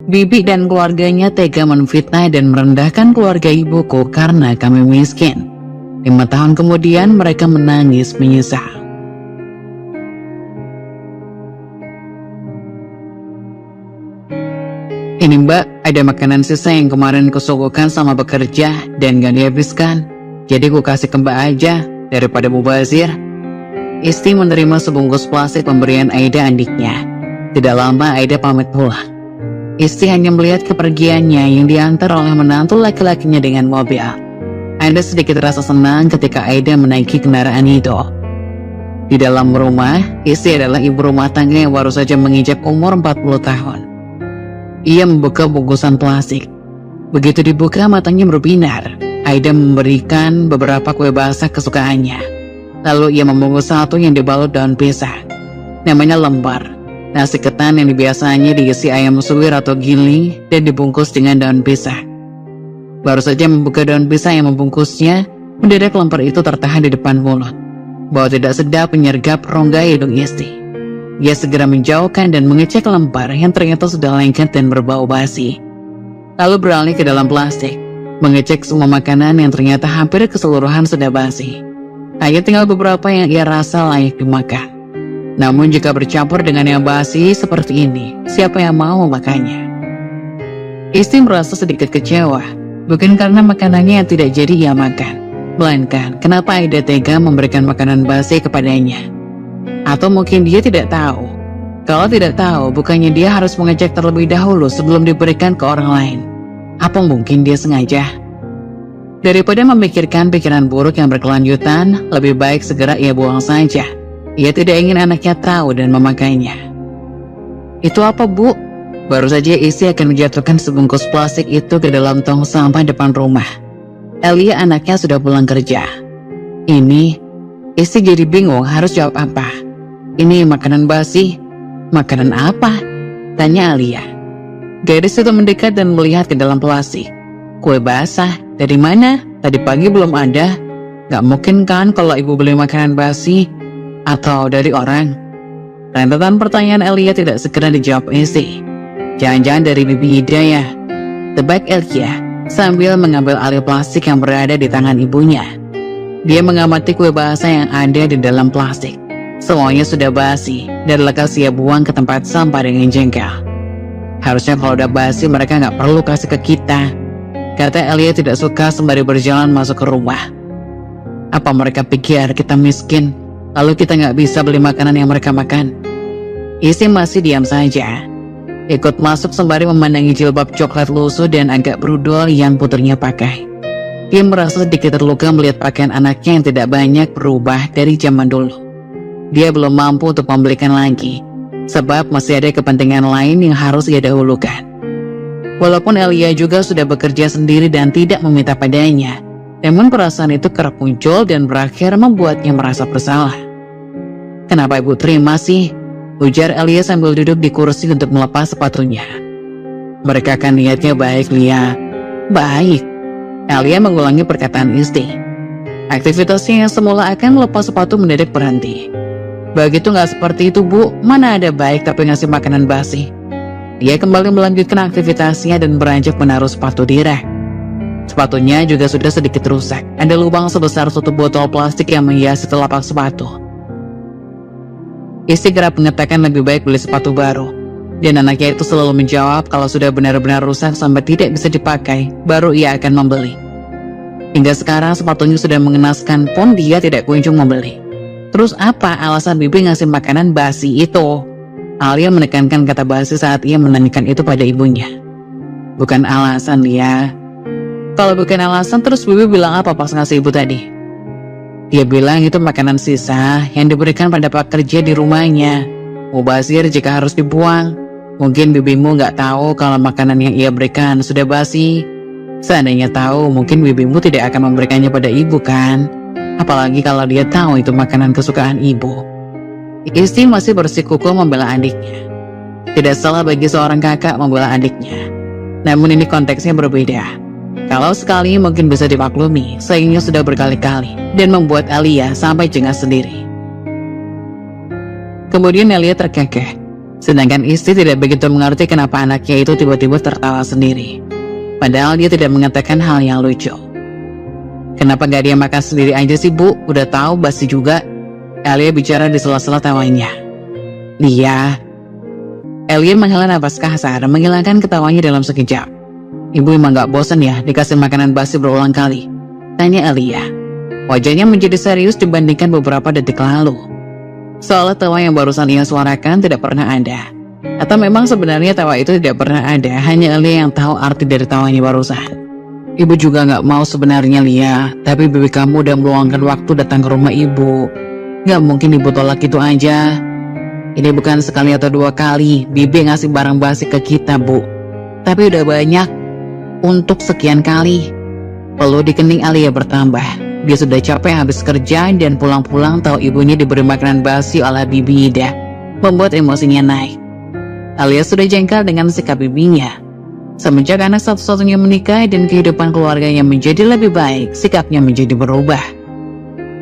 Bibi dan keluarganya tega menfitnah dan merendahkan keluarga ibuku karena kami miskin. 5 tahun kemudian mereka menangis menyesal. Ini mbak, ada makanan sisa yang kemarin kusuguhkan sama bekerja dan gak dihabiskan. Jadi ku kasih ke mbak aja, daripada mubazir. Isti menerima sebungkus plastik pemberian Aida adiknya. Tidak lama Aida pamit pulang. Isti hanya melihat kepergiannya yang diantar oleh menantu laki-lakinya dengan mobil. Ada sedikit rasa senang ketika Aida menaiki kendaraan itu. Di dalam rumah, Isti adalah ibu rumah tangga yang baru saja menginjak umur 40 tahun. Ia membuka bungkusan plastik. Begitu dibuka matanya berbinar. Aida memberikan beberapa kue basah kesukaannya. Lalu ia membungkus satu yang dibalut daun pisang. Namanya lembar. Nasi ketan yang biasanya diisi ayam suwir atau giling dan dibungkus dengan daun pisang. Baru saja membuka daun pisang yang membungkusnya, mendadak lembar itu tertahan di depan mulut. Bau tidak sedap menyergap rongga hidung Isti. Ia segera menjauhkan dan mengecek lembar yang ternyata sudah lengket dan berbau basi. Lalu beralih ke dalam plastik, mengecek semua makanan yang ternyata hampir keseluruhan sudah basi. Hanya tinggal beberapa yang ia rasa layak dimakan. Namun jika bercampur dengan yang basi seperti ini, siapa yang mau memakannya? Isti merasa sedikit kecewa, bukan karena makanannya yang tidak jadi ia makan, melainkan kenapa Aida tega memberikan makanan basi kepadanya. Atau mungkin dia tidak tahu. Kalau tidak tahu, bukannya dia harus mengecek terlebih dahulu sebelum diberikan ke orang lain. Apa mungkin dia sengaja? Daripada memikirkan pikiran buruk yang berkelanjutan, lebih baik segera ia buang saja. Ia tidak ingin anaknya tahu dan memakainya. Itu apa, Bu? Baru saja Isti akan menjatuhkan sebungkus plastik itu ke dalam tong sampah depan rumah. Elia anaknya sudah pulang kerja. Ini, Isti jadi bingung harus jawab apa. Ini makanan basi. Makanan apa? Tanya Alia. Gadis itu mendekat dan melihat ke dalam plastik. Kue basah. Dari mana? Tadi pagi belum ada. Gak mungkin kan kalau ibu beli makanan basi? Atau dari orang? Rentetan pertanyaan Elia tidak segera dijawab Isti. Jangan-jangan dari Bibi Ida ya? Tebak Elia sambil mengambil alih plastik yang berada di tangan ibunya. Dia mengamati kue basah yang ada di dalam plastik. Semuanya sudah basi dan lekas ia buang ke tempat sampah dengan jengkel. Harusnya kalau udah basi mereka nggak perlu kasih ke kita, kata Elia tidak suka sembari berjalan masuk ke rumah. Apa mereka pikir kita miskin, lalu kita nggak bisa beli makanan yang mereka makan? Isti masih diam saja, ikut masuk sembari memandangi jilbab coklat lusuh dan agak brudol yang putrinya pakai. Dia merasa sedikit terluka melihat pakaian anaknya yang tidak banyak berubah dari zaman dulu. Dia belum mampu untuk membelikan lagi, sebab masih ada kepentingan lain yang harus ia dahulukan. Walaupun Elia juga sudah bekerja sendiri dan tidak meminta padanya, namun perasaan itu kerap muncul dan berakhir membuatnya merasa bersalah. Kenapa ibu terima sih? Ujar Elia sambil duduk di kursi untuk melepas sepatunya. Mereka kan niatnya baik, Lia. Baik. Elia mengulangi perkataan Isti. Aktivitasnya yang semula akan melepas sepatu mendadak berhenti. Begitu nggak seperti itu, Bu. Mana ada baik tapi ngasih makanan basi. Dia kembali melanjutkan aktivitasnya dan beranjak menaruh sepatu di rak. Sepatunya juga sudah sedikit rusak. Ada lubang sebesar tutup botol plastik yang menghiasi telapak sepatu. Isti kerap mengatakan lebih baik beli sepatu baru. Dan anaknya itu selalu menjawab kalau sudah benar-benar rusak sampai tidak bisa dipakai, baru ia akan membeli. Hingga sekarang sepatunya sudah mengenaskan pun dia tidak kunjung membeli. Terus apa alasan Bibi ngasih makanan basi itu? Alia menekankan kata basi saat ia menanyakan itu pada ibunya. Bukan alasan, Lia. Kalau bukan alasan, terus Bibi bilang apa pas ngasih ibu tadi? Dia bilang itu makanan sisa yang diberikan pada pekerja di rumahnya. Mubazir jika harus dibuang. Mungkin bibimu nggak tahu kalau makanan yang ia berikan sudah basi. Seandainya tahu, mungkin bibimu tidak akan memberikannya pada ibu kan? Apalagi kalau dia tahu itu makanan kesukaan ibu. Isti masih bersikukuh membela adiknya. Tidak salah bagi seorang kakak membela adiknya. Namun ini konteksnya berbeda. Kalau sekali mungkin bisa dimaklumi, sayangnya sudah berkali-kali dan membuat Alia sampai jengah sendiri. Kemudian Elia terkekeh. Sedangkan istri tidak begitu mengerti kenapa anaknya itu tiba-tiba tertawa sendiri. Padahal dia tidak mengatakan hal yang lucu. Kenapa gak dia makan sendiri aja sih bu? Udah tahu basi juga. Elia bicara di sela-sela tawanya. Lia. Elia menghela napas kasar, menghilangkan ketawanya dalam sekejap. Ibu emang gak bosan ya dikasih makanan basi berulang kali? Tanya Elia. Wajahnya menjadi serius dibandingkan beberapa detik lalu. Soalnya tawa yang barusan ia suarakan tidak pernah ada. Atau memang sebenarnya tawa itu tidak pernah ada, hanya Elia yang tahu arti dari tawanya barusan. Ibu juga gak mau sebenarnya Lia, tapi bibi kamu udah meluangkan waktu datang ke rumah ibu. Gak mungkin ibu tolak itu aja. Ini bukan sekali atau dua kali bibi ngasih barang basi ke kita bu. Tapi udah banyak. Untuk sekian kali. Perlu di kening Alia bertambah. Dia sudah capek habis kerja dan pulang-pulang tahu ibunya diberi makanan basi oleh bibi Ida. Membuat emosinya naik. Alia sudah jengkel dengan sikap bibinya. Semenjak anak satu-satunya menikah dan kehidupan keluarganya menjadi lebih baik, sikapnya menjadi berubah.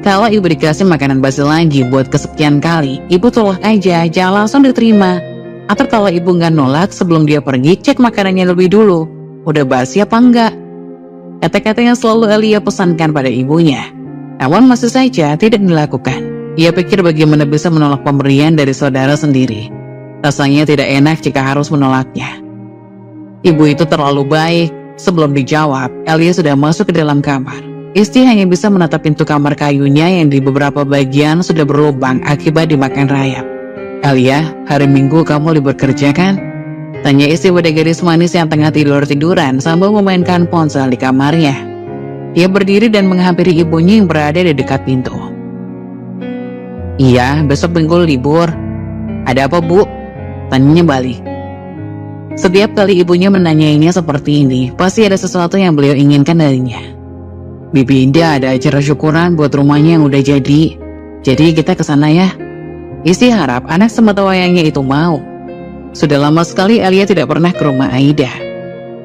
Kalau ibu dikasih makanan basi lagi buat kesekian kali, ibu tolak aja, jangan langsung diterima. Atau kalau ibu nggak nolak sebelum dia pergi, cek makanannya lebih dulu. Udah basi apa enggak? Kata-kata yang selalu Elia pesankan pada ibunya. Namun masih saja tidak dilakukan. Ia pikir bagaimana bisa menolak pemberian dari saudara sendiri. Rasanya tidak enak jika harus menolaknya. Ibu itu terlalu baik. Sebelum dijawab, Elia sudah masuk ke dalam kamar. Istri hanya bisa menatap pintu kamar kayunya yang di beberapa bagian sudah berlubang akibat dimakan rayap. Elia, hari Minggu kamu libur kerja kan? Tanya istri pada gadis manis yang tengah tidur-tiduran sambil memainkan ponsel di kamarnya. Ia berdiri dan menghampiri ibunya yang berada di dekat pintu. Iya, besok Minggu libur. Ada apa bu? Tanyanya balik. Setiap kali ibunya menanyainya seperti ini, pasti ada sesuatu yang beliau inginkan darinya. Bibi Indah ada acara syukuran buat rumahnya yang udah jadi. Jadi kita kesana ya. Istri harap anak sematawayangnya itu mau. Sudah lama sekali Elia tidak pernah ke rumah Aida.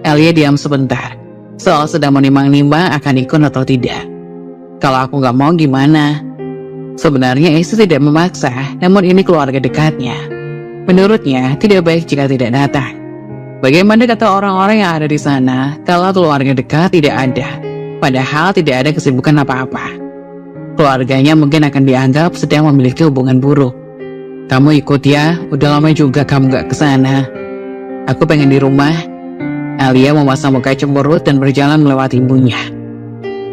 Elia diam sebentar. Soal sedang menimbang-nimbang akan ikut atau tidak. Kalau aku gak mau gimana? Sebenarnya istri tidak memaksa, namun ini keluarga dekatnya. Menurutnya tidak baik jika tidak datang. Bagaimana kata orang-orang yang ada di sana kalau keluarga dekat tidak ada, padahal tidak ada kesibukan apa-apa. Keluarganya mungkin akan dianggap sedang memiliki hubungan buruk. Kamu ikut ya, udah lama juga kamu gak kesana. Aku pengen di rumah. Alia memasang muka cemberut dan berjalan melewati ibunya.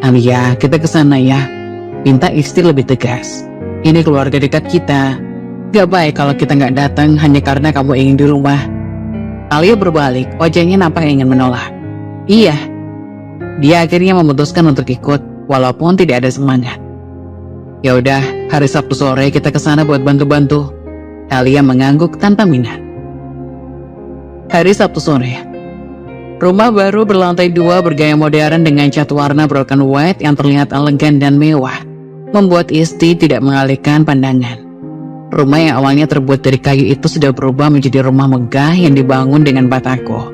Alia, kita kesana ya. Minta istri lebih tegas. Ini keluarga dekat kita. Gak baik kalau kita gak datang hanya karena kamu ingin di rumah. Alia berbalik, wajahnya nampak ingin menolak. Iya. Dia akhirnya memutuskan untuk ikut, walaupun tidak ada semangat. Ya udah, hari Sabtu sore kita kesana buat bantu-bantu. Alia mengangguk tanpa minat. Hari Sabtu sore. Rumah baru berlantai 2 bergaya modern dengan cat warna broken white yang terlihat elegan dan mewah, membuat istri tidak mengalihkan pandangan. Rumah yang awalnya terbuat dari kayu itu sudah berubah menjadi rumah megah yang dibangun dengan batako.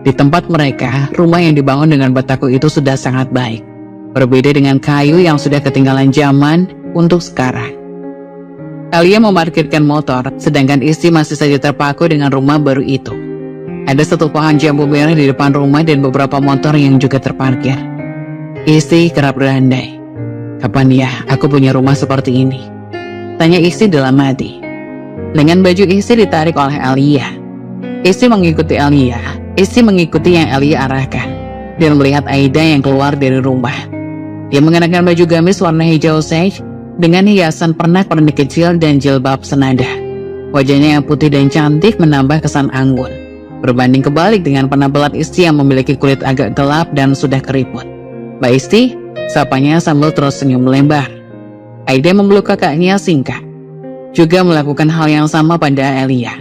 Di tempat mereka, rumah yang dibangun dengan batako itu sudah sangat baik. Berbeda dengan kayu yang sudah ketinggalan zaman untuk sekarang. Alia memarkirkan motor, sedangkan istri masih saja terpaku dengan rumah baru itu. Ada satu pohon jambu merah di depan rumah dan beberapa motor yang juga terparkir. Istri kerap berandai. Kapan ya aku punya rumah seperti ini? Tanya istri dalam hati. Dengan baju istri ditarik oleh Alia. Istri mengikuti Alia. Istri mengikuti yang Alia arahkan. Dan melihat Aida yang keluar dari rumah. Dia mengenakan baju gamis warna hijau sage dengan hiasan pernak-pernik kecil dan jilbab senada. Wajahnya yang putih dan cantik menambah kesan anggun. Berbanding kebalik dengan penampilan istri yang memiliki kulit agak gelap dan sudah keriput. Mbak Istri, sapanya sambil terus senyum lebar. Aida memeluk kakaknya singkat. Juga melakukan hal yang sama pada Elia.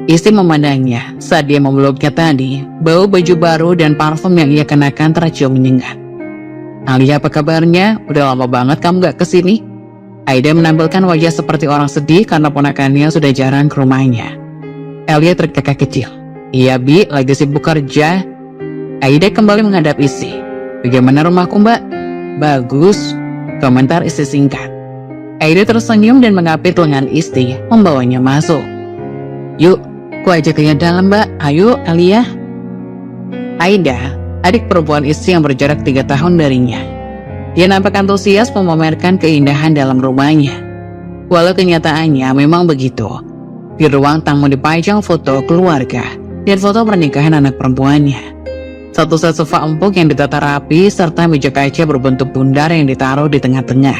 Istri memandangnya saat dia memeluknya tadi. Bau baju baru dan parfum yang ia kenakan tercium menyengat. Alia, apa kabarnya? Udah lama banget kamu gak kesini? Aida menampilkan wajah seperti orang sedih karena ponakannya sudah jarang ke rumahnya. Elia terkekeh kecil. Iya Bi, lagi sibuk kerja. Aida kembali menghadap istri. Bagaimana rumahku mbak? Bagus. Komentar istri singkat. Aida tersenyum dan mengapit lengan istri, membawanya masuk. Yuk, ku ajak ke dalam mbak. Ayo, Alia. Aida, adik perempuan istri yang berjarak 3 tahun darinya. Dia nampak antusias memamerkan keindahan dalam rumahnya. Walau kenyataannya memang begitu. Di ruang tamu dipajang foto keluarga dan foto pernikahan anak perempuannya. Satu set sofa empuk yang ditata rapi serta meja kaca berbentuk bundar yang ditaruh di tengah-tengah.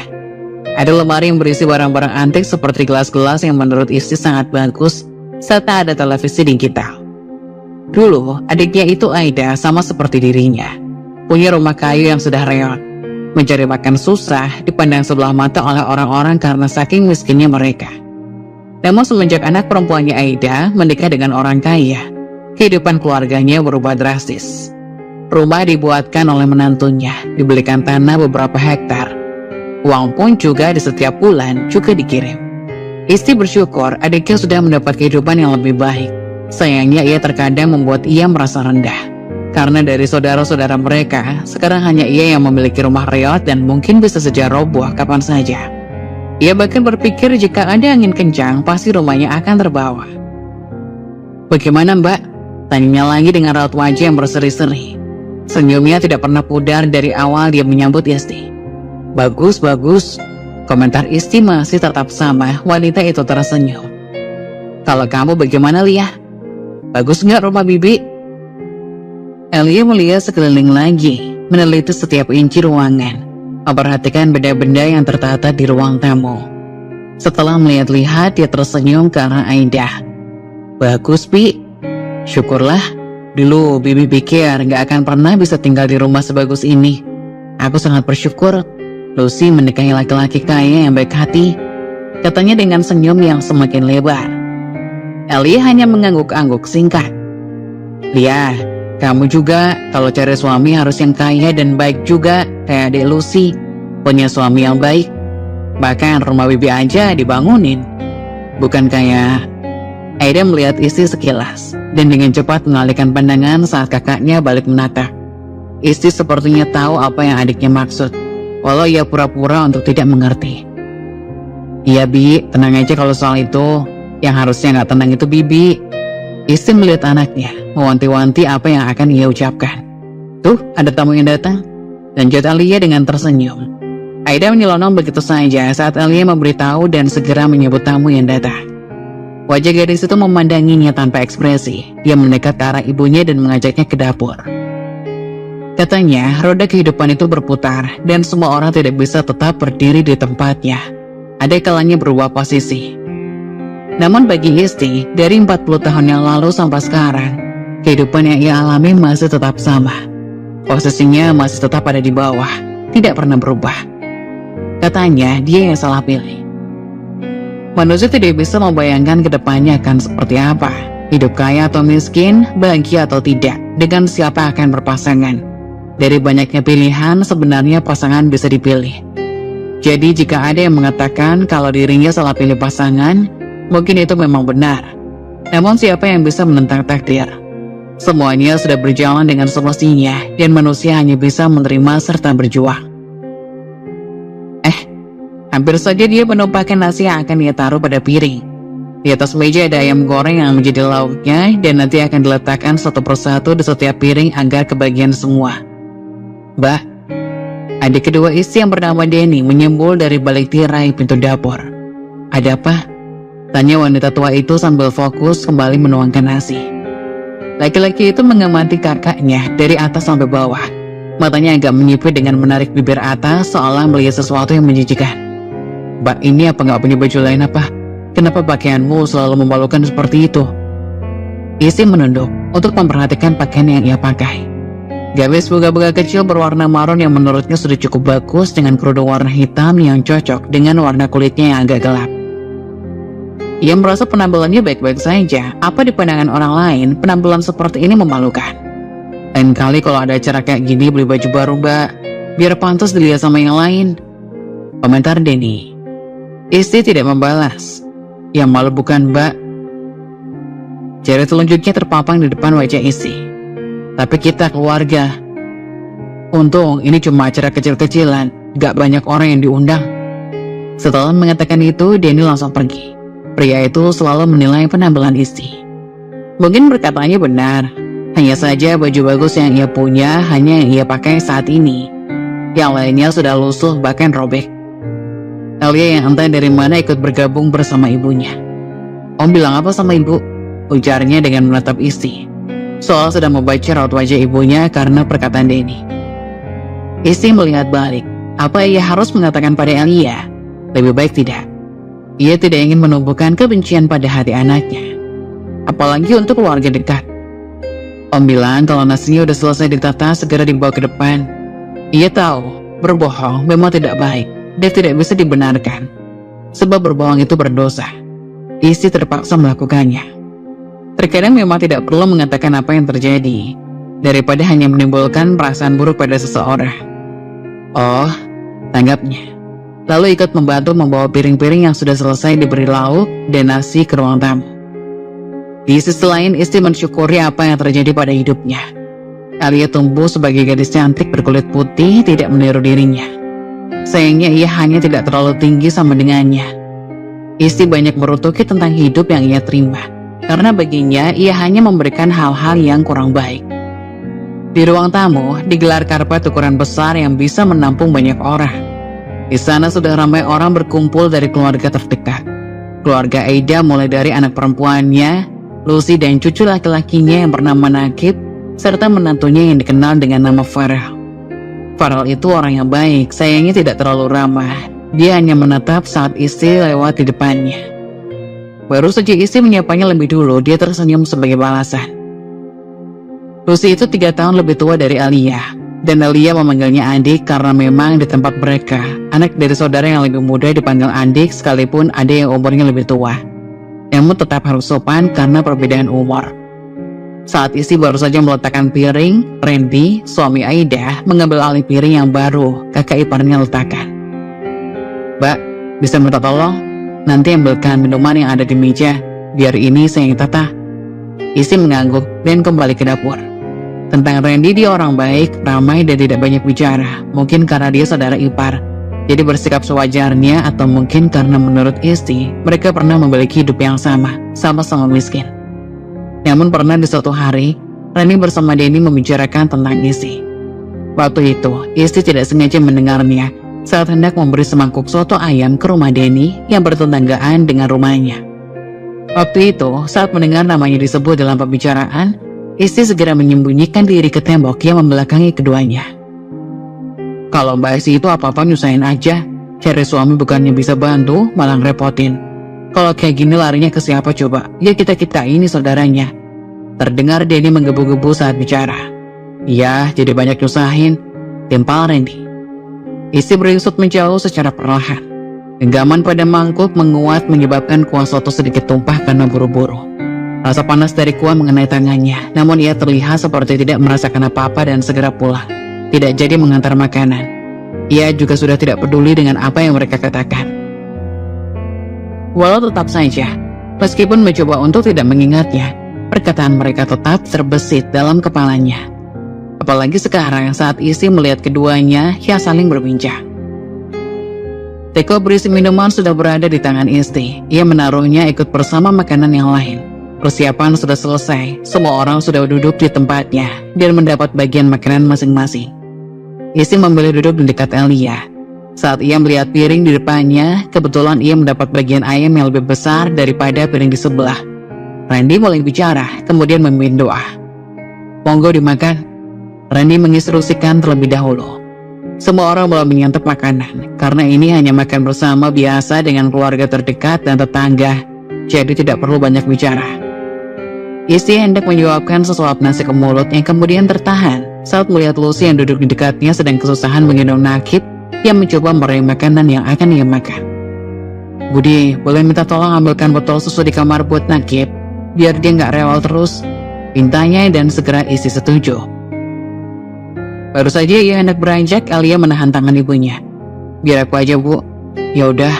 Ada lemari yang berisi barang-barang antik seperti gelas-gelas yang menurut istri sangat bagus, serta ada televisi digital. Dulu, adiknya itu Aida sama seperti dirinya. Punya rumah kayu yang sudah reot. Mencari makan susah, dipandang sebelah mata oleh orang-orang karena saking miskinnya mereka. Namun semenjak anak perempuannya Aida menikah dengan orang kaya, kehidupan keluarganya berubah drastis. Rumah dibuatkan oleh menantunya, dibelikan tanah beberapa hektar. Uang pun juga di setiap bulan juga dikirim. Istri bersyukur adiknya sudah mendapat kehidupan yang lebih baik. Sayangnya ia terkadang membuat ia merasa rendah. Karena dari saudara-saudara mereka, sekarang hanya ia yang memiliki rumah reot dan mungkin bisa saja roboh kapan saja. Ia bahkan berpikir jika ada angin kencang, pasti rumahnya akan terbawa. Bagaimana mbak? Tanyanya lagi dengan raut wajah yang berseri-seri. Senyumnya tidak pernah pudar dari awal dia menyambut istri. Bagus, bagus. Komentar istri masih tetap sama, wanita itu tersenyum. Kalau kamu bagaimana Lia? Bagus nggak rumah bibi? Elia melihat sekeliling lagi, meneliti setiap inci ruangan, memperhatikan benda-benda yang tertata di ruang tamu. Setelah melihat-lihat, dia tersenyum ke arah Aida. Bagus, Bi. Syukurlah. Dulu bibi pikir nggak akan pernah bisa tinggal di rumah sebagus ini. Aku sangat bersyukur Lucy menikahi laki-laki kaya yang baik hati, katanya dengan senyum yang semakin lebar. Elia hanya mengangguk-angguk singkat. Lia, kamu juga kalau cari suami harus yang kaya dan baik juga kayak adik Lucy, punya suami yang baik. Bahkan rumah bibi aja dibangunin. Bukan kayak... Aida melihat istri sekilas dan dengan cepat mengalihkan pandangan saat kakaknya balik menatap. Istri sepertinya tahu apa yang adiknya maksud, walau ia pura-pura untuk tidak mengerti. Iya Bi, tenang aja kalau soal itu. Yang harusnya nggak tenang itu bibi. Istri melihat anaknya, mewanti-wanti apa yang akan ia ucapkan. Tuh, ada tamu yang datang. Lanjut Alia dengan tersenyum. Aida menyelonong begitu saja saat Alia memberitahu dan segera menyebut tamu yang datang. Wajah gadis itu memandanginya tanpa ekspresi. Dia mendekat ke arah ibunya dan mengajaknya ke dapur. Katanya, roda kehidupan itu berputar dan semua orang tidak bisa tetap berdiri di tempatnya. Ada kalanya berubah posisi. Namun bagi istri, dari 40 tahun yang lalu sampai sekarang, kehidupan yang ia alami masih tetap sama. Posisinya masih tetap ada di bawah, tidak pernah berubah. Katanya, dia yang salah pilih. Manusia tidak bisa membayangkan ke depannya akan seperti apa. Hidup kaya atau miskin, bahagia atau tidak, dengan siapa akan berpasangan. Dari banyaknya pilihan, sebenarnya pasangan bisa dipilih. Jadi jika ada yang mengatakan kalau dirinya salah pilih pasangan, mungkin itu memang benar. Namun siapa yang bisa menentang takdir? Semuanya sudah berjalan dengan semestinya dan manusia hanya bisa menerima serta berjuang. Hampir saja dia menumpahkan nasi yang akan ia taruh pada piring. Di atas meja ada ayam goreng yang menjadi lauknya dan nanti akan diletakkan satu persatu di setiap piring agar kebagian semua. Bah, adik kedua istri yang bernama Denny menyembul dari balik tirai pintu dapur. Ada apa? Tanya wanita tua itu sambil fokus kembali menuangkan nasi. Laki-laki itu mengamati kakaknya dari atas sampai bawah. Matanya agak menyipit dengan menarik bibir atas seolah melihat sesuatu yang menjijikan. Mbak, ini apa nggak punya baju lain apa? Kenapa pakaianmu selalu memalukan seperti itu? Istri menunduk untuk memperhatikan pakaian yang ia pakai. Gamis bunga-bunga kecil berwarna marun yang menurutnya sudah cukup bagus dengan kerudung warna hitam yang cocok dengan warna kulitnya yang agak gelap. Ia merasa penampilannya baik-baik saja. Apa di pandangan orang lain, penampilan seperti ini memalukan. Lain kali kalau ada acara kayak gini beli baju baru mbak, biar pantas dilihat sama yang lain. Komentar Denny. Istri tidak membalas. Yang malu bukan mbak. Jari telunjuknya terpapang di depan wajah istri. Tapi kita keluarga. Untung ini cuma acara kecil-kecilan, gak banyak orang yang diundang. Setelah mengatakan itu, Denny langsung pergi. Pria itu selalu menilai penampilan istri. Mungkin perkataannya benar, hanya saja baju bagus yang ia punya hanya yang ia pakai saat ini. Yang lainnya sudah lusuh bahkan robek. Alia yang entah dari mana ikut bergabung bersama ibunya. Om bilang apa sama ibu? Ujarnya dengan menatap istri. Seolah sudah membaca raut wajah ibunya karena perkataan Denny. Istri melihat balik. Apa ia harus mengatakan pada Alia? Lebih baik tidak. Ia tidak ingin menumbuhkan kebencian pada hati anaknya. Apalagi untuk keluarga dekat. Om bilang kalau nasinya udah selesai ditata segera dibawa ke depan. Ia tahu berbohong memang tidak baik dan tidak bisa dibenarkan. Sebab berbohong itu berdosa. Istri terpaksa melakukannya. Terkadang memang tidak perlu mengatakan apa yang terjadi, daripada hanya menimbulkan perasaan buruk pada seseorang. Oh, tanggapnya. Lalu ikut membantu membawa piring-piring yang sudah selesai diberi lauk dan nasi ke ruang tamu. Di sisi lain, istri mensyukuri apa yang terjadi pada hidupnya. Alia tumbuh sebagai gadis cantik berkulit putih, tidak meniru dirinya. Sayangnya ia hanya tidak terlalu tinggi sama dengannya. Istri banyak merutuki tentang hidup yang ia terima, karena baginya ia hanya memberikan hal-hal yang kurang baik. Di ruang tamu, digelar karpet ukuran besar yang bisa menampung banyak orang. Di sana sudah ramai orang berkumpul dari keluarga terdekat. Keluarga Aida mulai dari anak perempuannya, Lucy dan cucu laki-lakinya yang bernama Nakib, serta menantunya yang dikenal dengan nama Farel. Farel itu orang yang baik, sayangnya tidak terlalu ramah. Dia hanya menatap saat istri lewat di depannya. Baru saja istri menyapanya lebih dulu, dia tersenyum sebagai balasan. Lucy itu 3 tahun lebih tua dari Alia. Dan Alia memanggilnya adik karena memang di tempat mereka, anak dari saudara yang lebih muda dipanggil adik sekalipun ada yang umurnya lebih tua. Namun tetap harus sopan karena perbedaan umur. Saat istri baru saja meletakkan piring, Randy, suami Aida, mengambil alih piring yang baru kakak iparnya letakkan. Mbak, bisa minta tolong? Nanti ambilkan minuman yang ada di meja, biar ini saya yang tata. Istri mengangguk dan kembali ke dapur. Tentang Randy, dia orang baik, ramai dan tidak banyak bicara. Mungkin karena dia saudara ipar, jadi bersikap sewajarnya, atau mungkin karena menurut istri mereka pernah memiliki hidup yang sama-sama miskin. Namun pernah di suatu hari, Randy bersama Denny membicarakan tentang istri. Waktu itu, istri tidak sengaja mendengarnya saat hendak memberi semangkuk soto ayam ke rumah Denny yang bertetanggaan dengan rumahnya. Waktu itu, saat mendengar namanya disebut dalam pembicaraan, istri segera menyembunyikan diri ke tembok yang membelakangi keduanya. Kalau Mbak Esi itu apa-apa nyusahin aja, cari suami bukannya bisa bantu, malah ngerepotin. Kalau kayak gini larinya ke siapa coba? Ya kita-kita ini saudaranya. Terdengar Denny menggebu-gebu saat bicara. Iya, jadi banyak nyusahin, timpal Randy. Istri beringsut menjauh secara perlahan. Genggaman pada mangkuk menguat menyebabkan kuah soto sedikit tumpah karena buru-buru. Rasa panas dari kuah mengenai tangannya, namun ia terlihat seperti tidak merasakan apa-apa dan segera pulang. Tidak jadi mengantar makanan. Ia juga sudah tidak peduli dengan apa yang mereka katakan. Walau tetap saja, meskipun mencoba untuk tidak mengingatnya, perkataan mereka tetap terbesit dalam kepalanya. Apalagi sekarang saat istri melihat keduanya yang saling berbincang. Teko berisi minuman sudah berada di tangan istri. Ia menaruhnya ikut bersama makanan yang lain. Persiapan sudah selesai, semua orang sudah duduk di tempatnya dan mendapat bagian makanan masing-masing. Istri memilih duduk di dekat Alia. Saat ia melihat piring di depannya, kebetulan ia mendapat bagian ayam yang lebih besar daripada piring di sebelah. Randy mulai bicara, kemudian memimpin doa. Monggo dimakan. Randy menginstruksikan terlebih dahulu. Semua orang belum menyantap makanan, karena ini hanya makan bersama biasa dengan keluarga terdekat dan tetangga, jadi tidak perlu banyak bicara. Istri hendak menyuapkan sesuap nasi ke mulut yang kemudian tertahan saat melihat Lucy yang duduk di dekatnya sedang kesusahan menggendong Nakib yang mencoba meraih makanan yang akan ia makan. Budi, boleh minta tolong ambilkan botol susu di kamar buat Nakib, biar dia nggak rewel terus, pintanya dan segera istri setuju. Baru saja ia hendak beranjak, Alia menahan tangan ibunya. Biar aku aja bu. Ya udah.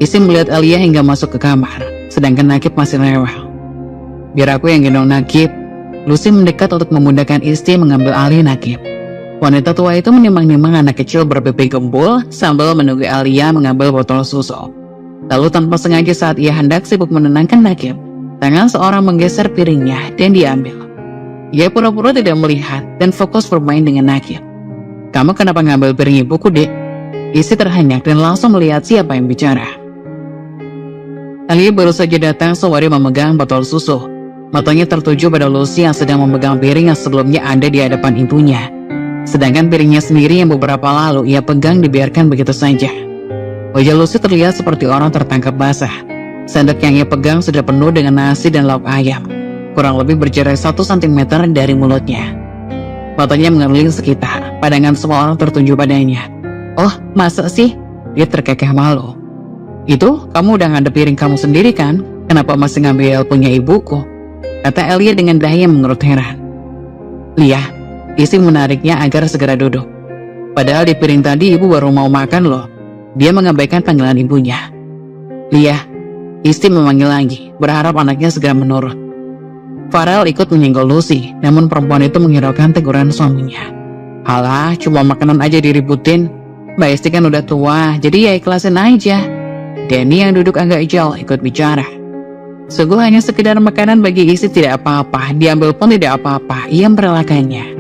Istri melihat Alia hingga masuk ke kamar, sedangkan Nakib masih rewel. Biar aku yang gendong Nakib. Lucy mendekat untuk memudahkan istri mengambil alih Nakib. Wanita tua itu menimang-nimang anak kecil berpipi gembul sambil menunggu Alia mengambil botol susu. Lalu tanpa sengaja saat ia hendak sibuk menenangkan Nakib, tangan seorang menggeser piringnya dan diambil. Ia pura-pura tidak melihat dan fokus bermain dengan Nakib. "Kamu kenapa ngambil piring ibuku, Dek?" Isi terhenyak dan langsung melihat siapa yang bicara. Alia baru saja datang sewari memegang botol susu. Matanya tertuju pada Lucy yang sedang memegang piring yang sebelumnya ada di hadapan ibunya. Sedangkan piringnya sendiri yang beberapa lalu ia pegang dibiarkan begitu saja. Wajah Lucy terlihat seperti orang tertangkap basah. Sendok yang ia pegang sudah penuh dengan nasi dan lauk ayam, kurang lebih berjarak 1 cm dari mulutnya. Matanya mengeliling sekitar, pandangan semua orang tertuju padanya. "Oh, masa sih?" Dia terkekeh malu. "Itu, kamu udah ngadep piring kamu sendiri kan? Kenapa masih ngambil punya ibuku?" kata Elia dengan dahi yang menurut heran. "Lia," Isi menariknya agar segera duduk. "Padahal di piring tadi ibu baru mau makan loh." Dia mengabaikan panggilan ibunya. "Lia," Isi memanggil lagi, berharap anaknya segera menurut. Farel ikut menyenggol Lucy, namun perempuan itu menghiraukan teguran suaminya. "Halah, cuma makanan aja diributin. Mbak Isti kan udah tua, jadi ya ikhlasin aja." Danny yang duduk agak jauh ikut bicara. "Sungguh hanya sekedar makanan bagi Isti tidak apa-apa, diambil pun tidak apa-apa, ia merelakannya."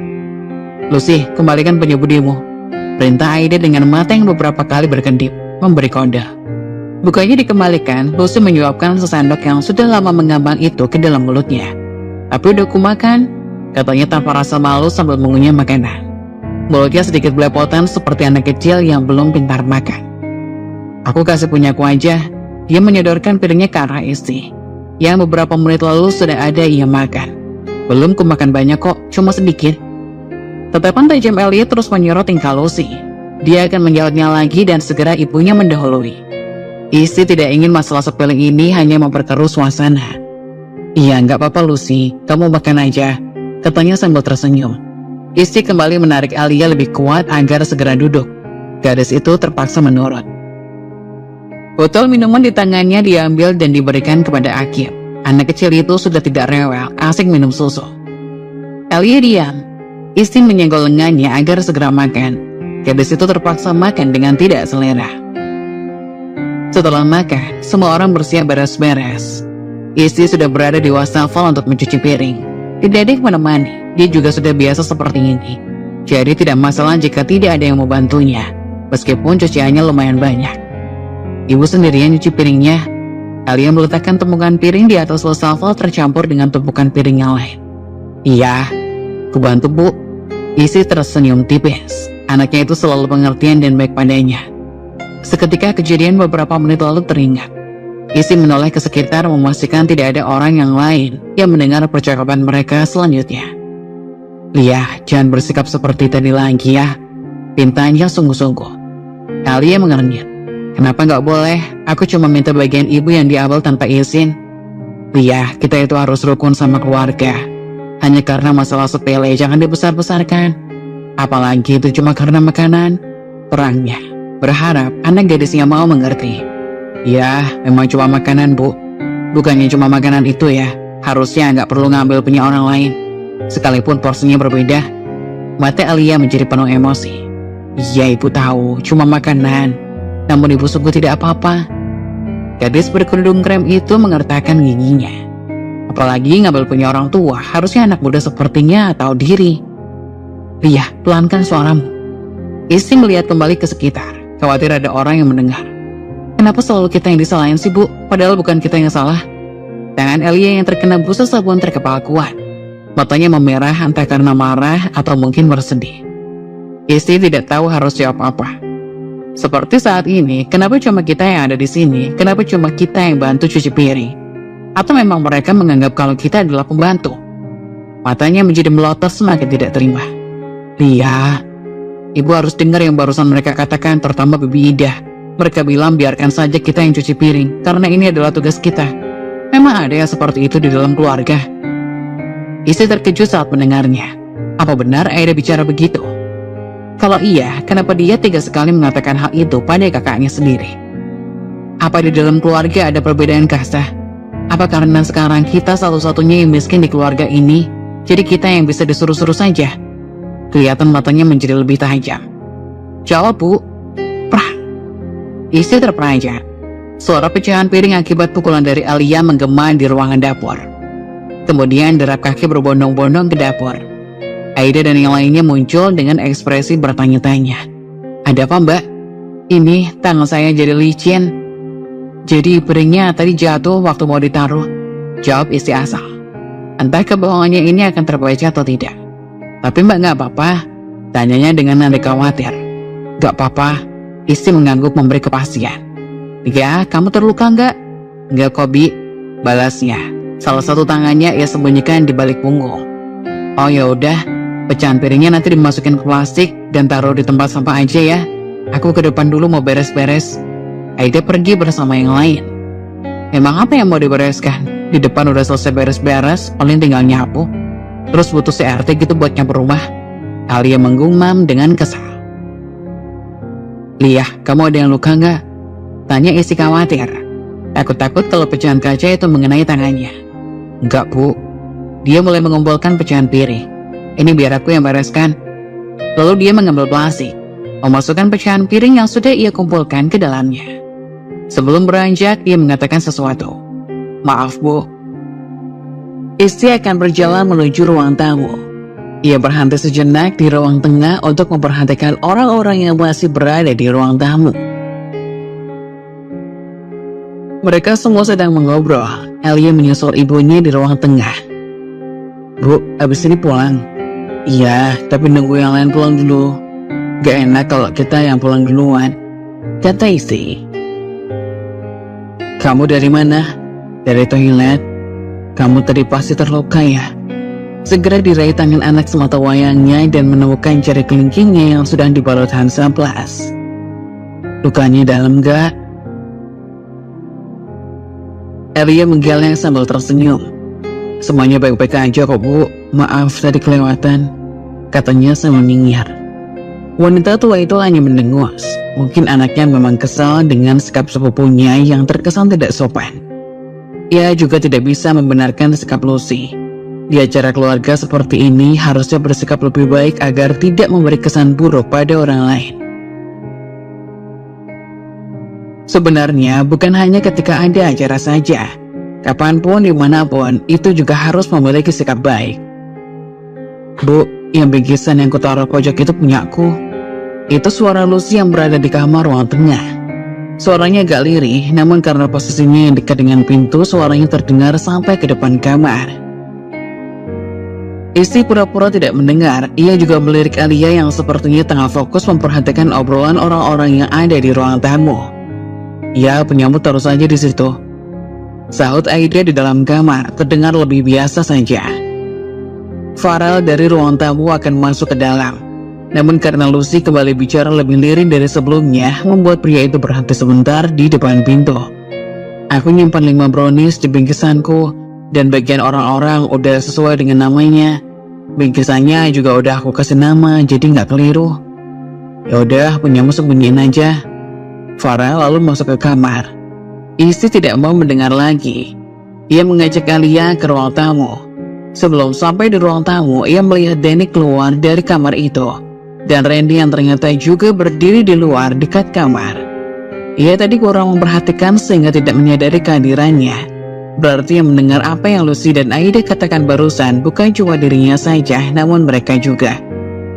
"Lucy, kembalikan penyebudimu," perintah Aida dengan mata yang beberapa kali berkedip, memberi kode. Bukannya dikembalikan, Lucy menyuapkan sesendok yang sudah lama mengambang itu ke dalam mulutnya. "Tapi udah kumakan," katanya tanpa rasa malu sambil mengunyah makanan. Mulutnya sedikit belepotan seperti anak kecil yang belum pintar makan. "Aku kasih punyaku aja." Dia menyodorkan piringnya ke arah Isti, yang beberapa menit lalu sudah ada ia makan. "Belum kumakan banyak kok, cuma sedikit." Tatapan tajam Elliot terus menyorot tingkah Lucy. Dia akan menjawabnya lagi dan segera ibunya mendahului. Isti tidak ingin masalah sepele ini hanya memperkeruh suasana. "Iya, nggak apa-apa Lucy, kamu makan aja," katanya sambil tersenyum. Isti kembali menarik Alia lebih kuat agar segera duduk. Gadis itu terpaksa menurut. Botol minuman di tangannya diambil dan diberikan kepada Akib. Anak kecil itu sudah tidak rewel, asik minum susu. Alia diam. Isti menyenggol lengannya agar segera makan. Gadis itu terpaksa makan dengan tidak selera. Setelah makan, semua orang bersiap beres-beres. Isti sudah berada di wastafel untuk mencuci piring. Tidak ada yang menemani, dia juga sudah biasa seperti ini. Jadi tidak masalah jika tidak ada yang membantunya, meskipun cuciannya lumayan banyak. Ibu sendirian nyuci piringnya. Alia meletakkan tumpukan piring di atas wastafel tercampur dengan tumpukan piring yang lain. "Iya, kubantu Bu." Isi tersenyum tipis. Anaknya itu selalu pengertian dan baik padanya. Seketika kejadian beberapa menit lalu teringat. Isi menoleh ke sekitar memastikan tidak ada orang yang lain yang mendengar percakapan mereka selanjutnya. "Lia, jangan bersikap seperti tadi lagi ya," pintanya sungguh-sungguh. Alia mengernyit. "Kenapa nggak boleh? Aku cuma minta bagian ibu yang diambil tanpa izin." "Lia, kita itu harus rukun sama keluarga. Hanya karena masalah sepele jangan dibesar-besarkan. Apalagi itu cuma karena makanan." Terangnya, berharap anak gadisnya mau mengerti. "Ya, memang cuma makanan Bu. Bukannya cuma makanan itu ya. Harusnya nggak perlu ngambil punya orang lain. Sekalipun porsinya berbeda." Mata Alia menjadi penuh emosi. "Iya ibu tahu, cuma makanan. Namun ibu sungguh tidak apa-apa." Gadis berkerudung krem itu mengertakkan giginya. Apalagi ngambil punya orang tua, harusnya anak muda sepertinya tahu diri. "Lia, pelankan suaramu." Isti melihat kembali ke sekitar, khawatir ada orang yang mendengar. "Kenapa selalu kita yang disalahin sih Bu? Padahal bukan kita yang salah." Tangan Elia yang terkena busa sabun terkepal kuat. Matanya memerah entah karena marah atau mungkin bersedih. Isti tidak tahu harus jawab apa. Seperti saat ini, kenapa cuma kita yang ada di sini? Kenapa cuma kita yang bantu cuci piring? Atau memang mereka menganggap kalau kita adalah pembantu? Matanya menjadi melotot semakin tidak terima. "Lia, ibu harus dengar yang barusan mereka katakan, terutama Bibi Ida. Mereka bilang biarkan saja kita yang cuci piring, karena ini adalah tugas kita. Memang ada yang seperti itu di dalam keluarga?" Istri terkejut saat mendengarnya. Apa benar Aida bicara begitu? Kalau iya, kenapa dia tega sekali mengatakan hal itu pada kakaknya sendiri? Apa di dalam keluarga ada perbedaan kasta? Apa karena sekarang kita satu-satunya yang miskin di keluarga ini, jadi kita yang bisa disuruh-suruh saja? Kelihatan matanya menjadi lebih tajam. "Jawab Bu." Prah. Istri terperanjat. Suara pecahan piring akibat pukulan dari Alia menggema di ruangan dapur. Kemudian derap kaki berbondong-bondong ke dapur. Aida dan yang lainnya muncul dengan ekspresi bertanya-tanya. Ada apa, Mbak? Ini tangan saya jadi licin. Jadi piringnya tadi jatuh waktu mau ditaruh. Jawab istri asal. Entah kebohongannya ini akan terbaca atau tidak. Tapi Mbak nggak apa-apa? Tanyanya dengan nada khawatir. Gak apa-apa. Istri mengangguk memberi kepastian. Ya, kamu terluka nggak? Nggak kok, Bi. Balasnya. Salah satu tangannya ia sembunyikan di balik punggung. Oh ya udah, pecahan piringnya nanti dimasukin ke plastik dan taruh di tempat sampah aja ya. Aku ke depan dulu mau beres-beres. Aida pergi bersama yang lain. Emang apa yang mau dibereskan? Di depan udah selesai beres-beres, paling tinggal nyapu. Terus butuh CRT gitu buat nyapu rumah. Alia menggumam dengan kesal. Lia, kamu ada yang luka nggak? Tanya istri khawatir. Aku takut kalau pecahan kaca itu mengenai tangannya. Enggak, Bu. Dia mulai mengumpulkan pecahan piring. Ini biar aku yang bereskan. Lalu dia mengambil plastik, memasukkan pecahan piring yang sudah ia kumpulkan ke dalamnya. Sebelum beranjak, dia mengatakan sesuatu. Maaf, Bu. Istri akan berjalan menuju ruang tamu. Ia berhenti sejenak di ruang tengah untuk memperhatikan orang-orang yang masih berada di ruang tamu. Mereka semua sedang mengobrol. Alia menyusul ibunya di ruang tengah. Bu, abis ini pulang? Iya, tapi nunggu yang lain pulang dulu. Gak enak kalau kita yang pulang duluan, kata istri. Kamu dari mana? Dari toilet. Kamu tadi pasti terluka ya? Segera diraih tangan anak semata wayangnya dan menemukan jari kelingkingnya yang sudah dibalut Hansaplast. Lukanya dalam gak? Alia menggeleng sambil tersenyum. Semuanya baik-baik aja kok, Bu. Maaf tadi kelewatan, katanya sambil nyengir. Wanita tua itu hanya mendengus. Mungkin anaknya memang kesal dengan sikap sepupunya yang terkesan tidak sopan. Ia juga tidak bisa membenarkan sikap Lucy. Di acara keluarga seperti ini harusnya bersikap lebih baik agar tidak memberi kesan buruk pada orang lain. Sebenarnya bukan hanya ketika ada acara saja. Kapanpun, dimanapun, itu juga harus memiliki sikap baik. Bu, yang bingkisan yang kutaruh pojok itu punyaku. Itu suara Lucy yang berada di kamar ruang tengah. Suaranya agak lirih, namun karena posisinya yang dekat dengan pintu, suaranya terdengar sampai ke depan kamar. Istri pura-pura tidak mendengar. Ia juga melirik Alia yang sepertinya tengah fokus memperhatikan obrolan orang-orang yang ada di ruang tamu. Ya, penyambut taruh saja di situ, sahut Aida di dalam kamar, terdengar lebih biasa saja. Farel dari ruang tamu akan masuk ke dalam. Namun karena Lucy kembali bicara lebih lirik dari sebelumnya, membuat pria itu berhenti sebentar di depan pintu. Aku nyimpan 5 brownies di bingkisanku, dan bagian orang-orang udah sesuai dengan namanya. Bingkisannya juga udah aku kasih nama, jadi nggak keliru. Yaudah, punyamu sembunyiin aja. Farel lalu masuk ke kamar. Istri tidak mau mendengar lagi. Ia mengajak Alia ke ruang tamu. Sebelum sampai di ruang tamu, ia melihat Danny keluar dari kamar itu, dan Randy yang ternyata juga berdiri di luar dekat kamar. Ia tadi kurang memperhatikan sehingga tidak menyadari kehadirannya. Berarti yang mendengar apa yang Lucy dan Aida katakan barusan bukan cuma dirinya saja, namun mereka juga.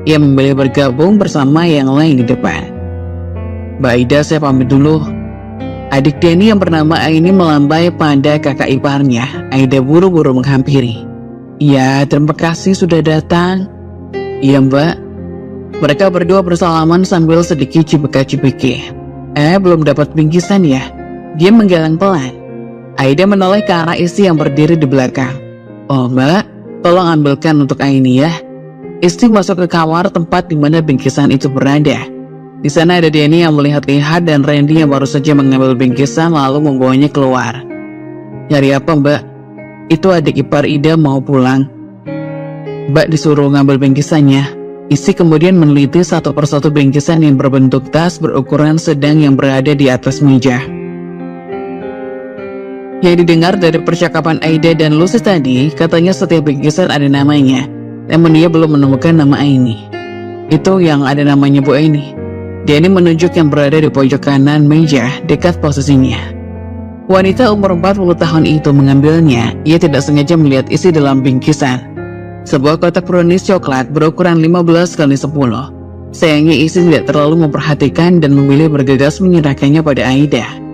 Ia memilih bergabung bersama yang lain di depan. Mbak Aida, saya pamit dulu. Adik Danny yang bernama Aini melambai pada kakak iparnya. Aida buru-buru menghampiri. Ya, terima kasih sudah datang. Iya, Mbak. Mereka berdua bersalaman sambil sedikit cipika-cipiki. Belum dapat bingkisan ya? Dia menggeleng pelan. Aida menoleh ke arah istri yang berdiri di belakang. Oh, Mbak, tolong ambilkan untuk Aini ya. Istri masuk ke kamar tempat di mana bingkisan itu berada. Di sana ada Danny yang melihat-lihat dan Randy yang baru saja mengambil bingkisan lalu membawanya keluar. Nyari apa, Mbak? Itu adik ipar Ida mau pulang. Mbak disuruh ngambil bingkisannya. Istri kemudian meneliti satu persatu bingkisan yang berbentuk tas berukuran sedang yang berada di atas meja. Yang didengar dari percakapan Aida dan Lucy tadi, katanya setiap bingkisan ada namanya, namun dia belum menemukan nama Aini. Itu yang ada namanya Bu Aini. Danny menunjuk yang berada di pojok kanan meja dekat posisinya. Wanita umur 40 tahun itu mengambilnya. Ia tidak sengaja melihat isi dalam bingkisan. Sebuah kotak brownies coklat berukuran 15 kali 10. Sayangnya isi tidak terlalu memperhatikan dan memilih bergegas menyerahkannya pada Aida.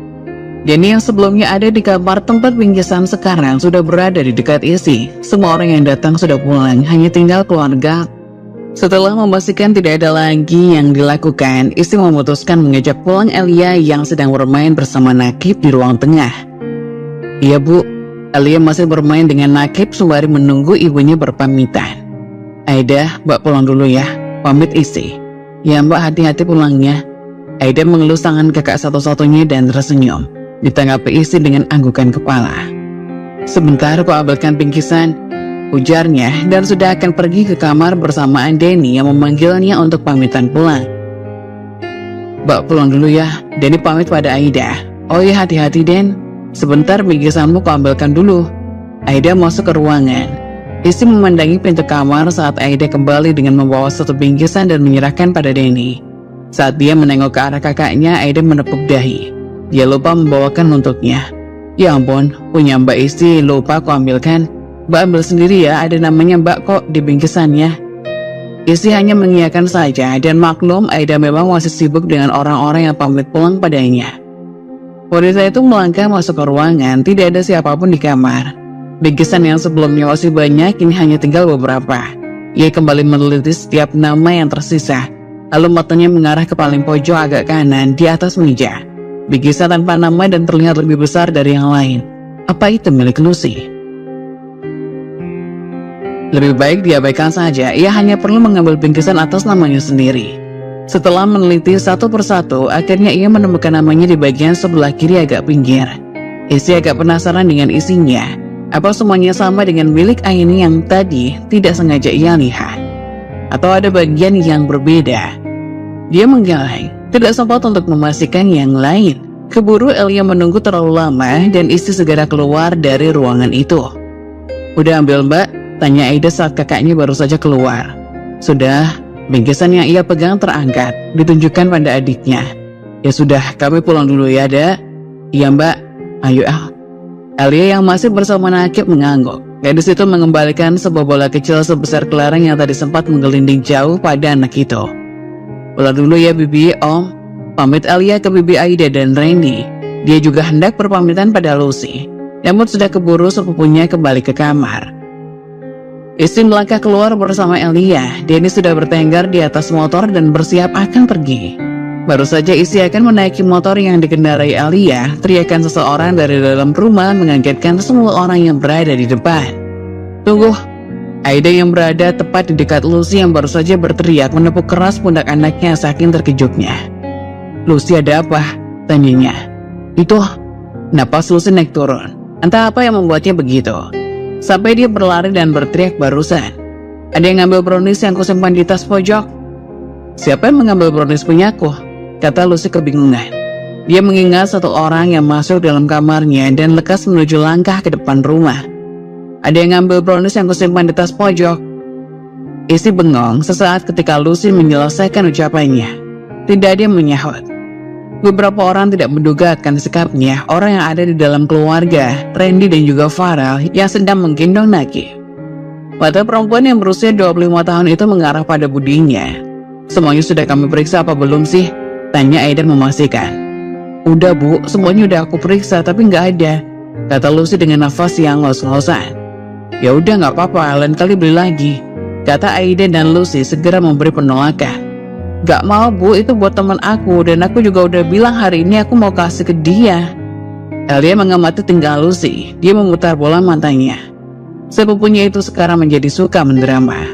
Denny yang sebelumnya ada di kamar tempat bingkisan sekarang sudah berada di dekat isi. Semua orang yang datang sudah pulang, hanya tinggal keluarga. Setelah memastikan tidak ada lagi yang dilakukan, istri memutuskan mengajak pulang Elia yang sedang bermain bersama Nakib di ruang tengah. Iya bu, Elia masih bermain dengan Nakib sembari menunggu ibunya berpamitan. Aida, mbak pulang dulu ya, pamit istri. Ya mbak, hati-hati pulangnya. Aida mengelus tangan kakak satu-satunya dan tersenyum. Ditanggapi istri dengan anggukan kepala. Sebentar kau ambilkan bingkisan, ujarnya, dan sudah akan pergi ke kamar bersamaan Denny yang memanggilnya untuk pamitan pulang. Mbak pulang dulu ya, Denny pamit pada Aida. Oh iya hati-hati Den, sebentar bingkisanmu kau ambilkan dulu. Aida masuk ke ruangan. Istri memandangi pintu kamar saat Aida kembali dengan membawa satu bingkisan dan menyerahkan pada Denny. Saat dia menengok ke arah kakaknya, Aida menepuk dahi. Dia lupa membawakan untuknya. Ya ampun, punya mbak istri lupa kau ambilkan. Mbak ambil sendiri ya, ada namanya mbak kok di bingkisannya. Istri hanya mengiyakan saja dan maklum Aida memang masih sibuk dengan orang-orang yang pamit pulang padanya. Wanita itu melangkah masuk ke ruangan, tidak ada siapapun di kamar. Bingkisan yang sebelumnya masih banyak, kini hanya tinggal beberapa. Ia kembali meneliti setiap nama yang tersisa, lalu matanya mengarah ke paling pojok agak kanan di atas meja. Bingkisan tanpa nama dan terlihat lebih besar dari yang lain. Apa itu milik Lucy? Lebih baik diabaikan saja, ia hanya perlu mengambil bingkisan atas namanya sendiri. Setelah meneliti satu persatu, akhirnya ia menemukan namanya di bagian sebelah kiri agak pinggir. Istri agak penasaran dengan isinya. Apa semuanya sama dengan milik Aini yang tadi tidak sengaja ia lihat? Atau ada bagian yang berbeda? Dia menggeleng, tidak sempat untuk memastikan yang lain. Keburu Elia menunggu terlalu lama dan istri segera keluar dari ruangan itu. Udah ambil mbak? Tanya Aida saat kakaknya baru saja keluar. Sudah, bingkisan yang ia pegang terangkat, ditunjukkan pada adiknya. Ya sudah, kami pulang dulu ya, Dak. Iya mbak, ayo ah. Elia yang masih bersama Nakib mengangguk. Gadis itu mengembalikan sebuah bola kecil sebesar kelereng yang tadi sempat menggelinding jauh pada anak itu. Pulang dulu ya Bibi, Om. Pamit Elia ke Bibi Aida dan Randy. Dia juga hendak berpamitan pada Lucy. Namun sudah keburu sepupunya kembali ke kamar. Istri melangkah keluar bersama Elia. Denny sudah bertengger di atas motor dan bersiap akan pergi. Baru saja istri akan menaiki motor yang dikendarai Elia, teriakan seseorang dari dalam rumah mengagetkan semua orang yang berada di depan. Tunggu. Aida yang berada tepat di dekat Lucy yang baru saja berteriak menepuk keras pundak anaknya saking terkejutnya. Lucy, ada apa? Tanyanya. Itu, napas Lucy naik turun. Entah apa yang membuatnya begitu. Sampai dia berlari dan berteriak barusan. Ada yang ngambil brownies yang kusimpan di tas pojok. Siapa yang mengambil brownies punyaku? Kata Lucy kebingungan. Dia mengingat satu orang yang masuk dalam kamarnya dan lekas menuju langkah ke depan rumah. Ada yang ngambil brownies yang kusimpan di tas pojok. Istri bengong sesaat ketika Lucy menyelesaikan ucapannya. Tidak ada yang menyahut. Beberapa orang tidak menduga akan sikapnya orang yang ada di dalam keluarga, Randy dan juga Farrell yang sedang menggendong Nakib. Mata perempuan yang berusia 25 tahun itu mengarah pada budinya. Semuanya sudah kami periksa apa belum sih? Tanya Aida memastikan. Udah bu, semuanya udah aku periksa tapi nggak ada. Kata Lucy dengan nafas yang ngos-ngosan. Ya udah nggak apa-apa, lain kali beli lagi. Kata Aida dan Lucy segera memberi penolakan. Gak mau bu, itu buat teman aku dan aku juga udah bilang hari ini aku mau kasih ke dia. Elia mengamati tingkah Lucy. Dia memutar bola matanya. Sepupunya itu sekarang menjadi suka mendrama.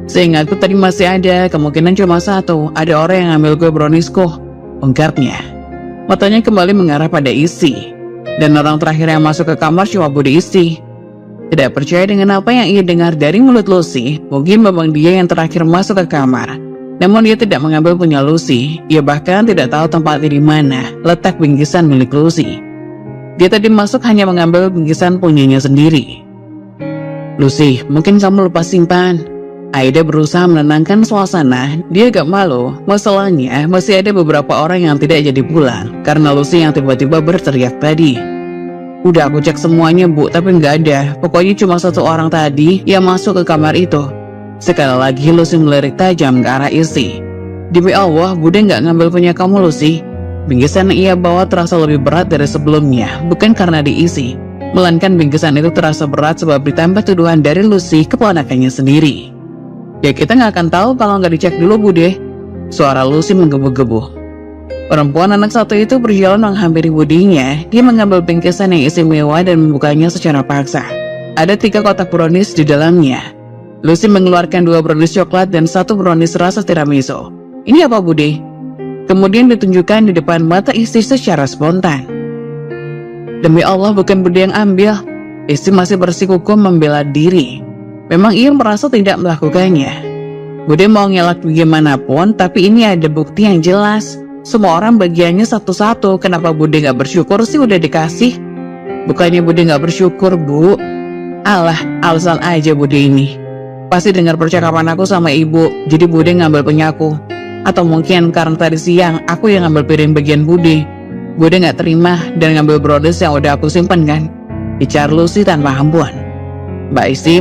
Seingatku tadi masih ada, kemungkinan cuma satu. Ada orang yang ngambil kue browniesku, ungkapnya. Matanya kembali mengarah pada Isi. Dan orang terakhir yang masuk ke kamar cuma Budi Isi. Tidak percaya dengan apa yang ia dengar dari mulut Lucy, mungkin memang dia yang terakhir masuk ke kamar. Namun dia tidak mengambil punya Lucy. Ia bahkan tidak tahu tempatnya di mana letak bingkisan milik Lucy. Dia tadi masuk hanya mengambil bingkisan punyanya sendiri. Lucy, mungkin kamu lupa simpan. Aida berusaha menenangkan suasana. Dia agak malu. Masalahnya masih ada beberapa orang yang tidak jadi pulang karena Lucy yang tiba-tiba berteriak tadi. Udah aku cek semuanya Bu, tapi nggak ada. Pokoknya cuma satu orang tadi yang masuk ke kamar itu. Sekali lagi Lucy melirik tajam ke arah Isti. Demi Allah, Bude nggak ngambil punya kamu Lucy. Bingkisan yang ia bawa terasa lebih berat dari sebelumnya, bukan karena diisi, melainkan bingkisan itu terasa berat sebab ditambah tuduhan dari Lucy keponakannya sendiri. Ya kita nggak akan tahu kalau nggak dicek dulu Bude. Suara Lucy menggebu-gebu. Perempuan anak satu itu berjalan menghampiri budinya. Dia mengambil bingkisan yang istimewa dan membukanya secara paksa. Ada 3 kotak brownies di dalamnya. Lucy mengeluarkan 2 brownies coklat dan 1 brownies rasa tiramisu. Ini apa Bude? Kemudian ditunjukkan di depan mata istri secara spontan. Demi Allah bukan Bude yang ambil. Istri masih bersikukuh membela diri. Memang ia merasa tidak melakukannya. Bude mau ngelak bagaimanapun, tapi ini ada bukti yang jelas. Semua orang bagiannya satu-satu. Kenapa Bude gak bersyukur sih udah dikasih? Bukannya Bude gak bersyukur Bu. Alah, alasan aja Bude ini. Pasti dengar percakapan aku sama ibu, jadi Bude ngambil punyaku. Atau mungkin karena tadi siang aku yang ngambil piring bagian Bude. Bude gak terima dan ngambil brownies yang udah aku simpan kan? Bicar Lucy tanpa ampun. Mbak Isti,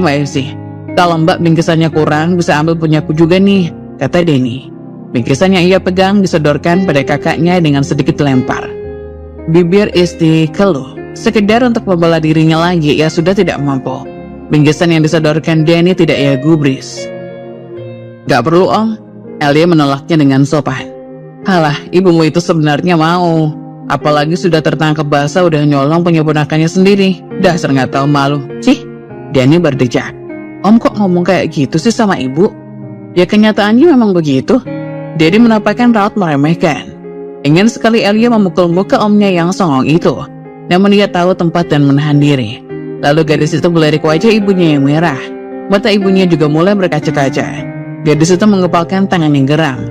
kalau Mbak bingkisannya kurang bisa ambil punyaku juga nih, kata Denny. Bingkisan yang ia pegang disodorkan pada kakaknya dengan sedikit lempar. Bibir Isti keluh. Sekedar untuk membela dirinya lagi, ia sudah tidak mampu. Bingkisan yang disodorkan Denny tidak ia gubris. Gak perlu Om. Elia menolaknya dengan sopan. Alah, ibumu itu sebenarnya mau. Apalagi sudah tertangkap basah udah nyolong punya ponakannya sendiri. Dasar nggak tahu malu. Cih, Denny berdecak. Om kok ngomong kayak gitu sih sama ibu? Ya kenyataannya memang begitu. Dedi menampakkan raut meremehkan. Ingin sekali Elia memukul muka omnya yang songong itu. Namun dia tahu tempat dan menahan diri. Lalu gadis itu melirik wajah ibunya yang merah. Mata ibunya juga mulai berkaca-kaca. Gadis itu mengepalkan tangan yang geram.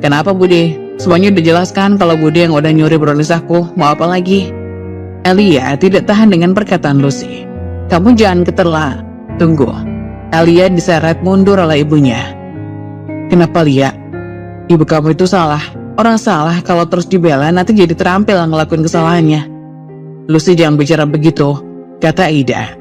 Kenapa Bude? Semuanya udah jelaskan kalau Bude yang udah nyuri brownies aku. Mau apa lagi? Elia tidak tahan dengan perkataan Lucy. Kamu jangan keterla. Tunggu. Elia diseret mundur oleh ibunya. Kenapa Lia? Ibu kamu itu salah. Orang salah kalau terus dibela nanti jadi terampil ngelakuin kesalahannya. Lucy jangan bicara begitu, kata Aida.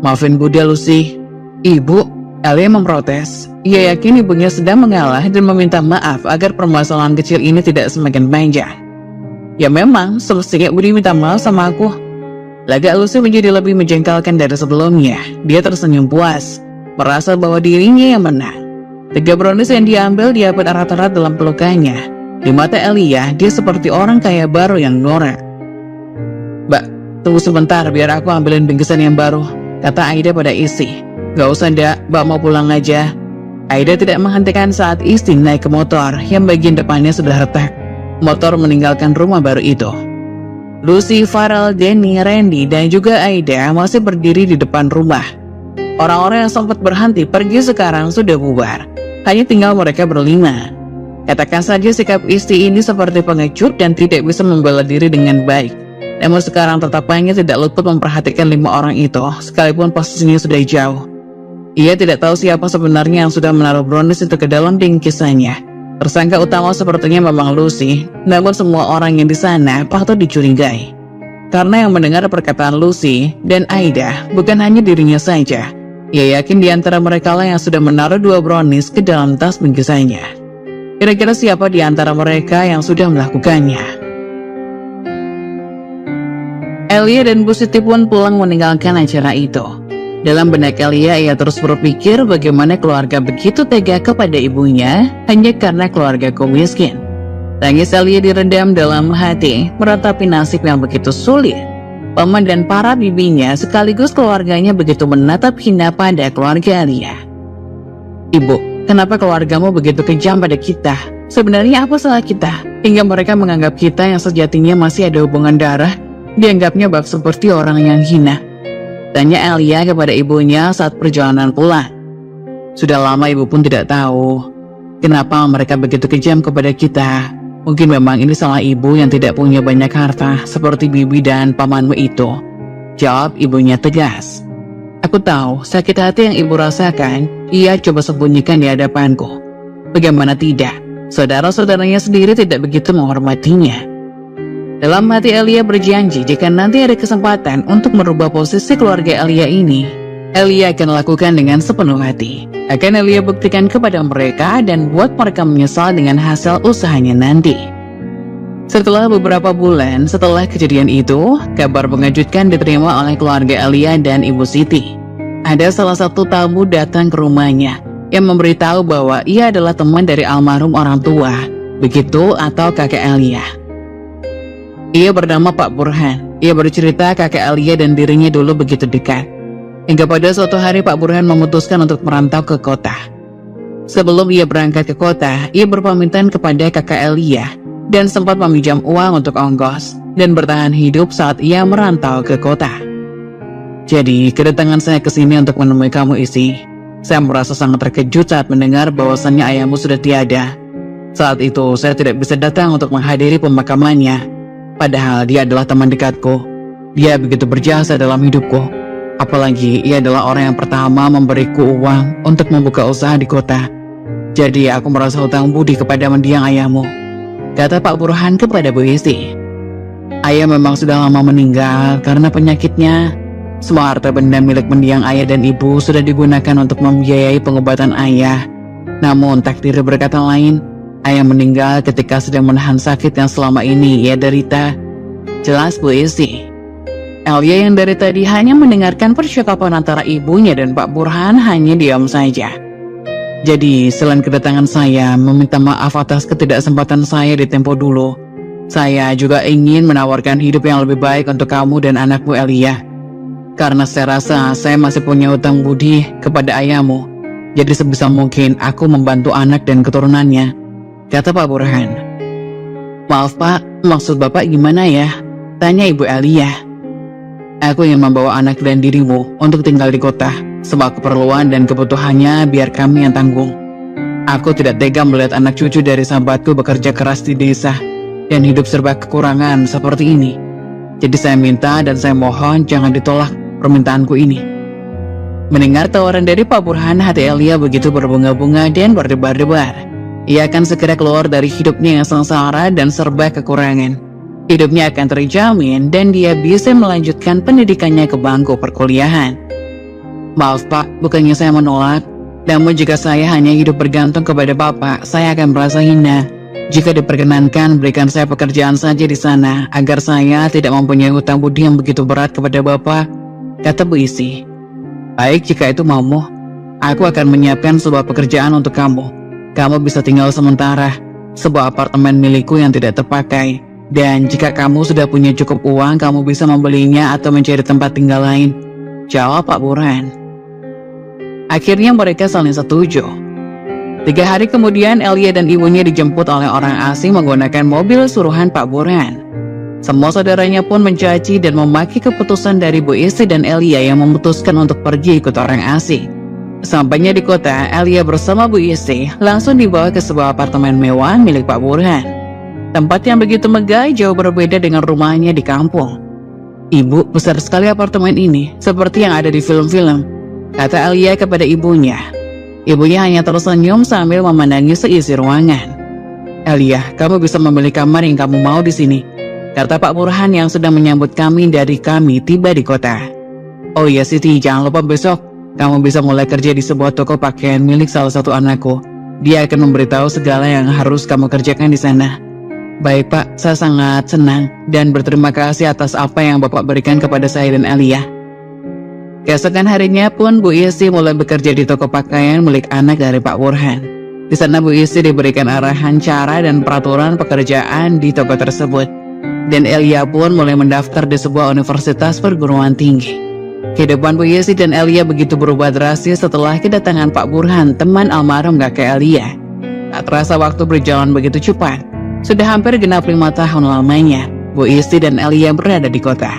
Maafin Bude Lucy. Ibu, Elia memprotes. Ia yakin ibunya sedang mengalah dan meminta maaf agar permasalahan kecil ini tidak semakin panjang. Ya memang, semestinya Bude minta maaf sama aku. Lagak Lucy menjadi lebih menjengkelkan dari sebelumnya. Dia tersenyum puas, merasa bahwa dirinya yang menang. 3 brownies yang diambil diapit erat-erat dalam pelukannya. Di mata Elia, dia seperti orang kaya baru yang norak. Mbak, tunggu sebentar biar aku ambilin bingkisan yang baru, kata Aida pada Isti. Gak usah Ndak, Mbak mau pulang aja. Aida tidak menghentikan saat Isti naik ke motor yang bagian depannya sudah retak. Motor meninggalkan rumah baru itu. Lucy, Farel, Denny, Randy, dan juga Aida masih berdiri di depan rumah. Orang-orang yang sempat berhenti pergi sekarang sudah bubar. Hanya tinggal mereka berlima. Katakan saja sikap Isti ini seperti pengecut dan tidak bisa membela diri dengan baik. Namun sekarang tatapannya tidak luput memperhatikan 5 orang itu, sekalipun posisinya sudah jauh. Ia tidak tahu siapa sebenarnya yang sudah menaruh brownies itu ke dalam bingkisannya. Tersangka utama sepertinya memang Lucy, namun semua orang yang di sana patut dicurigai. Karena yang mendengar perkataan Lucy dan Aida bukan hanya dirinya saja. Ia yakin di antara mereka lah yang sudah menaruh 2 brownies ke dalam tas bingkisannya. Kira-kira siapa di antara mereka yang sudah melakukannya? Elia dan Bu Siti pun pulang meninggalkan acara itu. Dalam benak Elia, ia terus berpikir bagaimana keluarga begitu tega kepada ibunya hanya karena keluargaku miskin. Tangis Elia direndam dalam hati, meratapi nasib yang begitu sulit. Paman dan para bibinya sekaligus keluarganya begitu menatap hina pada keluarga Elia. Ibu, kenapa keluargamu begitu kejam pada kita? Sebenarnya apa salah kita? Hingga mereka menganggap kita yang sejatinya masih ada hubungan darah, dianggapnya bak seperti orang yang hina. Tanya Elia kepada ibunya saat perjalanan pulang. Sudah lama ibu pun tidak tahu kenapa mereka begitu kejam kepada kita. Mungkin memang ini salah ibu yang tidak punya banyak harta seperti bibi dan pamanmu itu, jawab ibunya tegas. Aku tahu sakit hati yang ibu rasakan, ia coba sembunyikan di hadapanku. Bagaimana tidak, saudara-saudaranya sendiri tidak begitu menghormatinya. Dalam hati Elia berjanji jika nanti ada kesempatan untuk merubah posisi keluarga Elia ini, Elia akan lakukan dengan sepenuh hati. Akan Elia buktikan kepada mereka dan buat mereka menyesal dengan hasil usahanya nanti. Setelah beberapa bulan setelah kejadian itu, kabar mengejutkan diterima oleh keluarga Elia dan Ibu Siti. Ada salah satu tamu datang ke rumahnya yang memberitahu bahwa ia adalah teman dari almarhum orang tua, begitu atau kakek Elia. Ia bernama Pak Burhan. Ia bercerita kakek Elia dan dirinya dulu begitu dekat. Hingga pada suatu hari Pak Burhan memutuskan untuk merantau ke kota. Sebelum ia berangkat ke kota, ia berpamitan kepada kakek Elia dan sempat meminjam uang untuk ongkos dan bertahan hidup saat ia merantau ke kota. Jadi, kedatangan saya ke sini untuk menemui kamu, Isi. Saya merasa sangat terkejut saat mendengar bahwasannya ayahmu sudah tiada. Saat itu, saya tidak bisa datang untuk menghadiri pemakamannya. Padahal dia adalah teman dekatku. Dia begitu berjasa dalam hidupku. Apalagi ia adalah orang yang pertama memberiku uang untuk membuka usaha di kota. Jadi aku merasa hutang budi kepada mendiang ayahmu, kata Pak Burhan kepada Bu Isi. Ayah memang sudah lama meninggal karena penyakitnya. Semua harta benda milik mendiang ayah dan ibu sudah digunakan untuk membiayai pengobatan ayah. Namun takdir berkata lain. Ayah meninggal ketika sedang menahan sakit yang selama ini ia derita. Jelas Bu Isi. Elia yang dari tadi hanya mendengarkan percakapan antara ibunya dan Pak Burhan hanya diam saja. Jadi selain kedatangan saya meminta maaf atas ketidaksempatan saya di tempo dulu, saya juga ingin menawarkan hidup yang lebih baik untuk kamu dan anakmu Elia. Karena saya rasa saya masih punya utang budi kepada ayahmu. Jadi sebisa mungkin aku membantu anak dan keturunannya, kata Pak Burhan. Maaf Pak, maksud Bapak gimana ya? Tanya Ibu Elia. Aku ingin membawa anak dan dirimu untuk tinggal di kota. Semua keperluan dan kebutuhannya biar kami yang tanggung. Aku tidak tega melihat anak cucu dari sahabatku bekerja keras di desa dan hidup serba kekurangan seperti ini. Jadi saya minta dan saya mohon jangan ditolak permintaanku ini. Mendengar tawaran dari Pak Burhan, hati Elia begitu berbunga-bunga dan berdebar-debar. Ia akan segera keluar dari hidupnya yang sengsara dan serba kekurangan. Hidupnya akan terjamin dan dia bisa melanjutkan pendidikannya ke bangku perkuliahan. Maaf Pak, bukannya saya menolak. Namun jika saya hanya hidup bergantung kepada Bapak, saya akan merasa hina. Jika diperkenankan, berikan saya pekerjaan saja di sana, agar saya tidak mempunyai hutang budi yang begitu berat kepada Bapak, kata Bu Isi. Baik, jika itu maumu, aku akan menyiapkan sebuah pekerjaan untuk kamu. Kamu bisa tinggal sementara, sebuah apartemen milikku yang tidak terpakai. Dan jika kamu sudah punya cukup uang, kamu bisa membelinya atau mencari tempat tinggal lain, jawab Pak Burhan. Akhirnya mereka saling setuju. 3 hari kemudian, Elia dan ibunya dijemput oleh orang asing menggunakan mobil suruhan Pak Burhan. Semua saudaranya pun mencaci dan memaki keputusan dari Bu Isi dan Elia yang memutuskan untuk pergi ikut orang asing. Sampainya di kota, Elia bersama Bu Isi langsung dibawa ke sebuah apartemen mewah milik Pak Burhan. Tempat yang begitu megah jauh berbeda dengan rumahnya di kampung. Ibu, besar sekali apartemen ini, seperti yang ada di film-film, kata Elia kepada ibunya. Ibunya hanya tersenyum sambil memandangi seisi ruangan. Elia, kamu bisa memilih kamar yang kamu mau di sini, kata Pak Burhan yang sedang menyambut kami dari kami tiba di kota. Oh iya Siti, jangan lupa besok kamu bisa mulai kerja di sebuah toko pakaian milik salah satu anakku. Dia akan memberitahu segala yang harus kamu kerjakan di sana. Baik Pak, saya sangat senang dan berterima kasih atas apa yang Bapak berikan kepada saya dan Elia. Keesokan harinya pun Bu Isi mulai bekerja di toko pakaian milik anak dari Pak Burhan. Di sana Bu Isi diberikan arahan cara dan peraturan pekerjaan di toko tersebut. Dan Elia pun mulai mendaftar di sebuah universitas perguruan tinggi. Kehidupan Bu Isi dan Elia begitu berubah drastis setelah kedatangan Pak Burhan, teman almarhum kakek Elia. Tak terasa waktu berjalan begitu cepat. Sudah hampir genap 5 tahun lamanya, Bu Isi dan Elia berada di kota.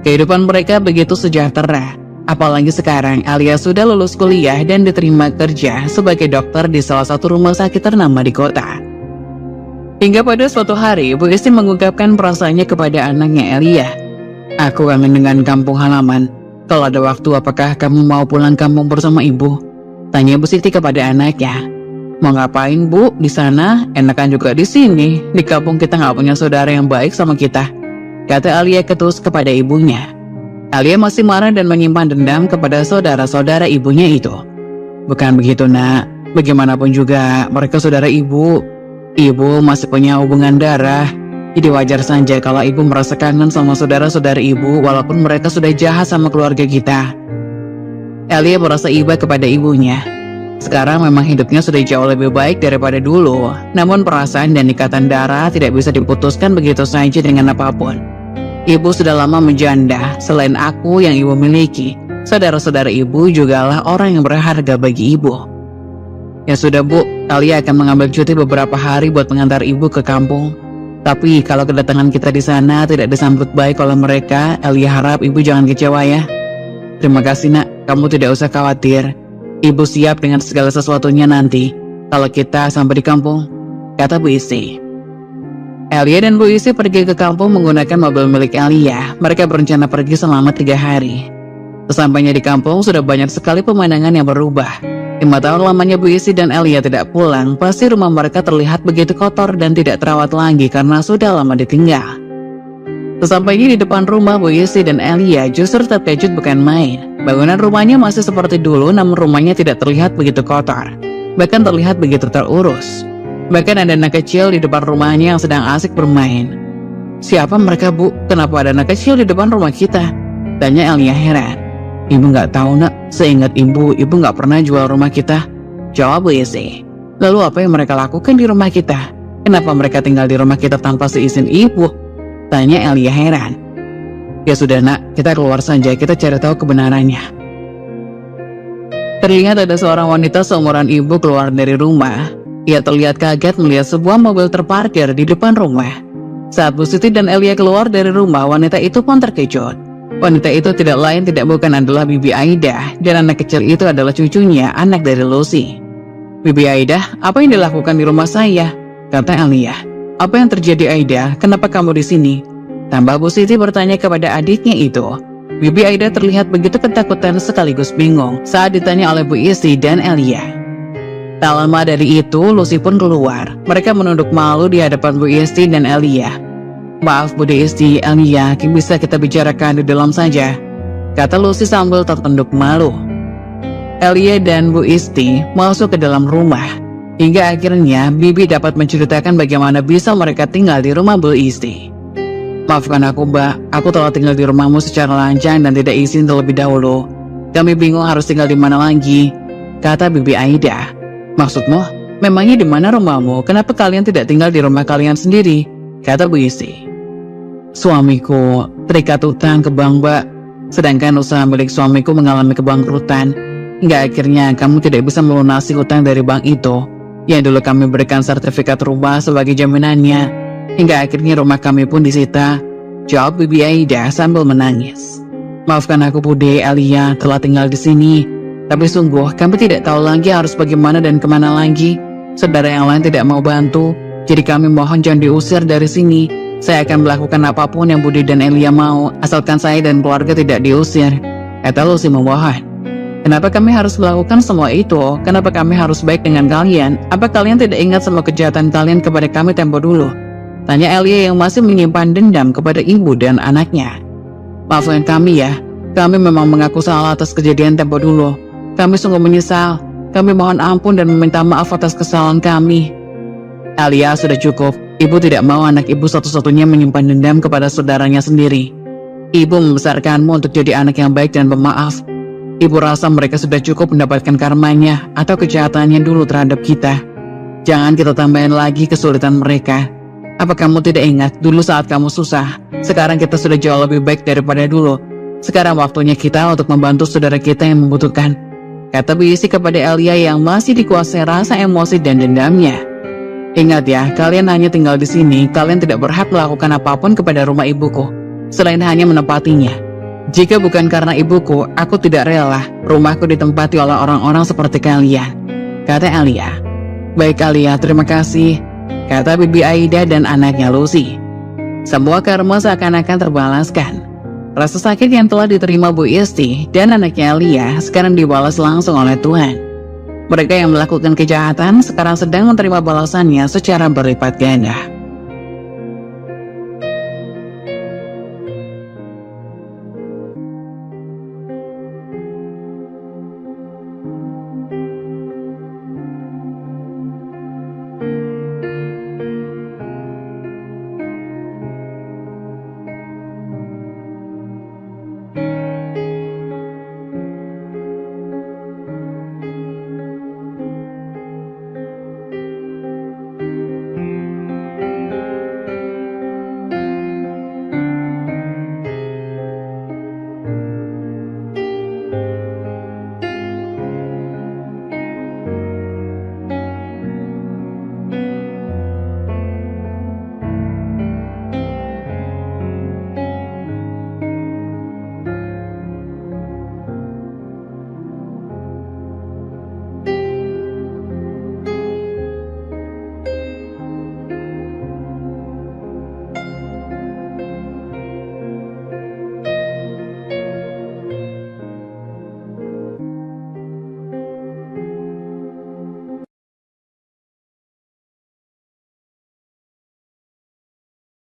Kehidupan mereka begitu sejahtera. Apalagi sekarang Elia sudah lulus kuliah dan diterima kerja sebagai dokter di salah satu rumah sakit ternama di kota. Hingga pada suatu hari, Bu Isi mengungkapkan perasaannya kepada anaknya Elia. Aku kangen dengan kampung halaman. Kalau ada waktu, apakah kamu mau pulang kampung bersama ibu? Tanya Bu Siti kepada anaknya. Mau ngapain Bu di sana? Enakan juga di sini. Di kampung kita nggak punya saudara yang baik sama kita, kata Alia ketus kepada ibunya. Alia masih marah dan menyimpan dendam kepada saudara-saudara ibunya itu. Bukan begitu nak, bagaimanapun juga mereka saudara ibu. Ibu masih punya hubungan darah. Jadi wajar saja kalau ibu merasa kangen sama saudara-saudara ibu walaupun mereka sudah jahat sama keluarga kita. Alia merasa iba kepada ibunya. Sekarang memang hidupnya sudah jauh lebih baik daripada dulu. Namun perasaan dan ikatan darah tidak bisa diputuskan begitu saja dengan apapun. Ibu sudah lama menjanda. Selain aku yang ibu miliki, saudara-saudara ibu jugalah orang yang berharga bagi ibu. Ya sudah Bu, Alia akan mengambil cuti beberapa hari buat mengantar ibu ke kampung. Tapi kalau kedatangan kita di sana tidak disambut baik oleh mereka, Alia harap ibu jangan kecewa ya. Terima kasih nak, kamu tidak usah khawatir. Ibu siap dengan segala sesuatunya nanti kalau kita sampai di kampung, kata Bu Isti. Alia dan Bu Isti pergi ke kampung menggunakan mobil milik Alia. Mereka berencana pergi selama 3 hari. Sesampainya di kampung sudah banyak sekali pemandangan yang berubah. 5 tahun lamanya Bu Isti dan Alia tidak pulang, pasti rumah mereka terlihat begitu kotor dan tidak terawat lagi karena sudah lama ditinggal. Sesampainya di depan rumah Bu Isti dan Alia justru terkejut bukan main. Bangunan rumahnya masih seperti dulu, namun rumahnya tidak terlihat begitu kotor. Bahkan terlihat begitu terurus. Bahkan ada anak kecil di depan rumahnya yang sedang asik bermain. Siapa mereka Bu? Kenapa ada anak kecil di depan rumah kita? Tanya Alia heran. Ibu nggak tahu nak, seingat ibu nggak pernah jual rumah kita, jawab Bu Isti. Lalu apa yang mereka lakukan di rumah kita? Kenapa mereka tinggal di rumah kita tanpa seizin ibu? Tanya Alia heran. Ya sudah nak, kita keluar saja, kita cari tahu kebenarannya. Terlihat ada seorang wanita seumuran ibu keluar dari rumah. Ia terlihat kaget melihat sebuah mobil terparkir di depan rumah. Saat Bu Siti dan Alia keluar dari rumah, wanita itu pun terkejut. Wanita itu tidak lain tidak bukan adalah Bibi Aida, dan anak kecil itu adalah cucunya, anak dari Lucy. Bibi Aida, apa yang dilakukan di rumah saya? Kata Alia. Apa yang terjadi Aida? Kenapa kamu di sini? Tambah Bu Siti bertanya kepada adiknya itu. Bibi Aida terlihat begitu ketakutan sekaligus bingung saat ditanya oleh Bu Isti dan Alia. Tak lama dari itu, Lucy pun keluar. Mereka menunduk malu di hadapan Bu Isti dan Alia. Maaf Bude Isti, Alia, bisa kita bicarakan di dalam saja, kata Lucy sambil tertunduk malu. Alia dan Bu Isti masuk ke dalam rumah. Hingga akhirnya Bibi dapat menceritakan bagaimana bisa mereka tinggal di rumah Bu Isti. Maafkan aku Mbak, aku telah tinggal di rumahmu secara lancang dan tidak izin terlebih dahulu. Kami bingung harus tinggal di mana lagi, kata Bibi Aida. Maksudmu? Memangnya di mana rumahmu? Kenapa kalian tidak tinggal di rumah kalian sendiri? Kata Bu Isti. Suamiku terikat utang ke bank Mbak, sedangkan usaha milik suamiku mengalami kebangkrutan. Hingga akhirnya kamu tidak bisa melunasi utang dari bank itu, yang dulu kami berikan sertifikat rumah sebagai jaminannya. Hingga akhirnya rumah kami pun disita, jawab Bibi Aida sambil menangis. Maafkan aku Bude, Alia telah tinggal di sini, tapi sungguh kami tidak tahu lagi harus bagaimana dan kemana lagi. Saudara yang lain tidak mau bantu, jadi kami mohon jangan diusir dari sini. Saya akan melakukan apapun yang Budi dan Alia mau, asalkan saya dan keluarga tidak diusir, kata Lucy memohon. Kenapa kami harus melakukan semua itu? Kenapa kami harus baik dengan kalian? Apa kalian tidak ingat semua kejahatan kalian kepada kami tempo dulu? Tanya Alia yang masih menyimpan dendam kepada ibu dan anaknya. Maafkan kami ya, kami memang mengaku salah atas kejadian tempo dulu. Kami sungguh menyesal, kami mohon ampun dan meminta maaf atas kesalahan kami. Alia, sudah cukup. Ibu tidak mau anak ibu satu-satunya menyimpan dendam kepada saudaranya sendiri. Ibu membesarkanmu untuk jadi anak yang baik dan pemaaf. Ibu rasa mereka sudah cukup mendapatkan karmanya atau kejahatannya dulu terhadap kita. Jangan kita tambahin lagi kesulitan mereka. Apa kamu tidak ingat dulu saat kamu susah? Sekarang kita sudah jauh lebih baik daripada dulu. Sekarang waktunya kita untuk membantu saudara kita yang membutuhkan, kata Bu Isi kepada Alia yang masih dikuasai rasa emosi dan dendamnya. Ingat ya, kalian hanya tinggal di sini, kalian tidak berhak melakukan apapun kepada rumah ibuku, selain hanya menempatinya. Jika bukan karena ibuku, aku tidak rela rumahku ditempati oleh orang-orang seperti kalian, kata Alia. Baik Alia, terima kasih, kata Bibi Aida dan anaknya Lucy. Semua karma seakan-akan terbalaskan. Rasa sakit yang telah diterima Bu Isti dan anaknya Alia sekarang dibalas langsung oleh Tuhan. Mereka yang melakukan kejahatan sekarang sedang menerima balasannya secara berlipat ganda.